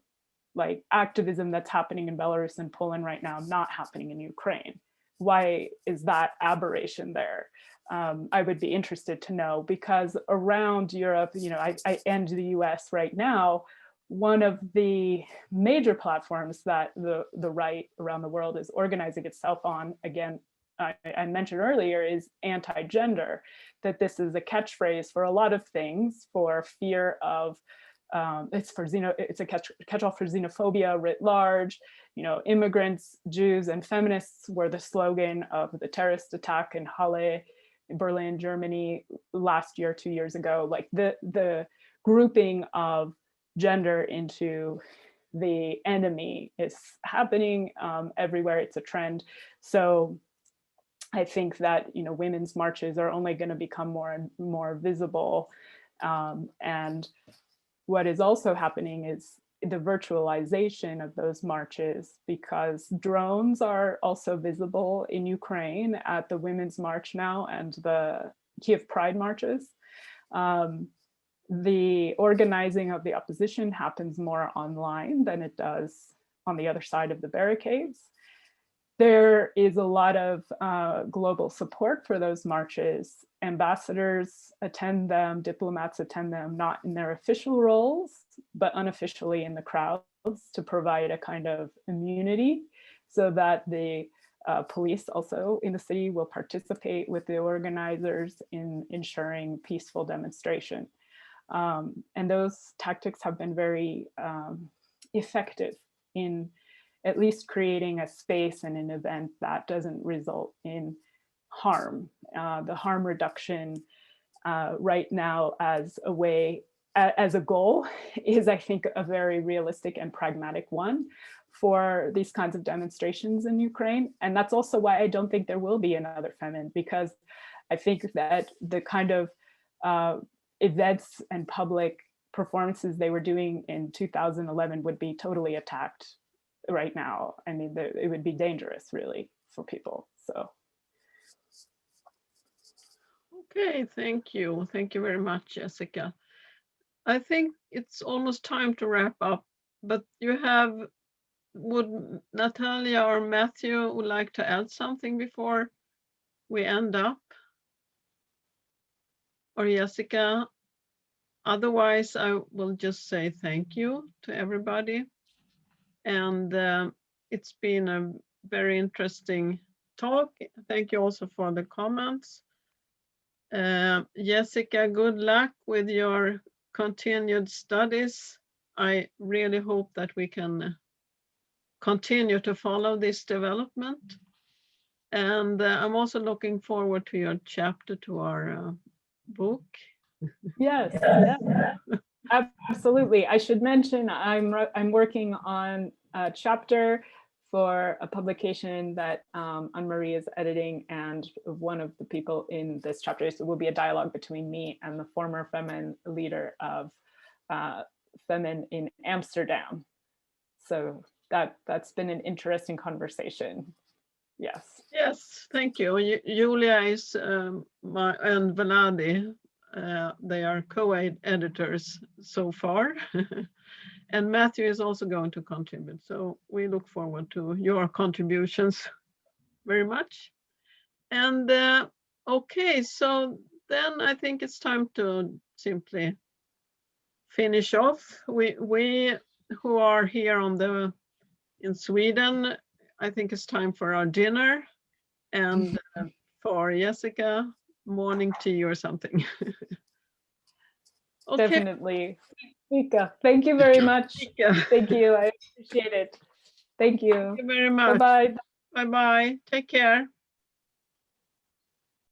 like activism that's happening in Belarus and Poland right now not happening in Ukraine? Why is that aberration there? I would be interested to know, because around Europe, you know, and the US right now, one of the major platforms that the right around the world is organizing itself on, again, I mentioned earlier, is anti-gender, that this is a catchphrase for a lot of things, for fear of, it's a catch-all for xenophobia writ large. You know, immigrants, Jews, and feminists were the slogan of the terrorist attack in Halle, in Berlin, Germany, last year, 2 years ago. Like the grouping of gender into the enemy is happening everywhere. It's a trend. So I think that, you know, women's marches are only going to become more and more visible. And what is also happening is the virtualization of those marches, because drones are also visible in Ukraine at the Women's March now and the Kiev Pride marches. the organizing of the opposition happens more online than it does on the other side of the barricades. There is a lot of global support for those marches. Ambassadors attend them, diplomats attend them, not in their official roles, but unofficially in the crowds to provide a kind of immunity so that the police also in the city will participate with the organizers in ensuring peaceful demonstration. And those tactics have been very effective in at least creating a space and an event that doesn't result in harm. The harm reduction right now as a way, as a goal is, I think, a very realistic and pragmatic one for these kinds of demonstrations in Ukraine. And that's also why I don't think there will be another Femin, because I think that the kind of events and public performances they were doing in 2011 would be totally attacked right now. I mean, it would be dangerous really for people, so. Okay, thank you. Thank you very much, Jessica. I think it's almost time to wrap up, but would Nataliya or Matthew would like to add something before we end up? Or Jessica? Otherwise, I will just say thank you to everybody. And it's been a very interesting talk. Thank you also for the comments. Jessica, good luck with your continued studies. I really hope that we can continue to follow this development. And I'm also looking forward to your chapter to our book. Yes, yeah. Absolutely. I should mention I'm working on a chapter for a publication that Anne-Marie is editing, and one of the people in this chapter will be a dialogue between me and the former Femin leader of Femin in Amsterdam. So that's been an interesting conversation. Yes. Yes, thank you. Julia is and Vladi. They are co-editors so far. And Matthew is also going to contribute. So we look forward to your contributions very much. And okay, so then I think it's time to simply finish off. We who are here in Sweden, I think it's time for our dinner. And for Jessica, morning tea or something. Okay. Definitely. Mika, thank you very much. Mika. Thank you. I appreciate it. Thank you. Thank you very much. Bye-bye. Bye-bye. Take care.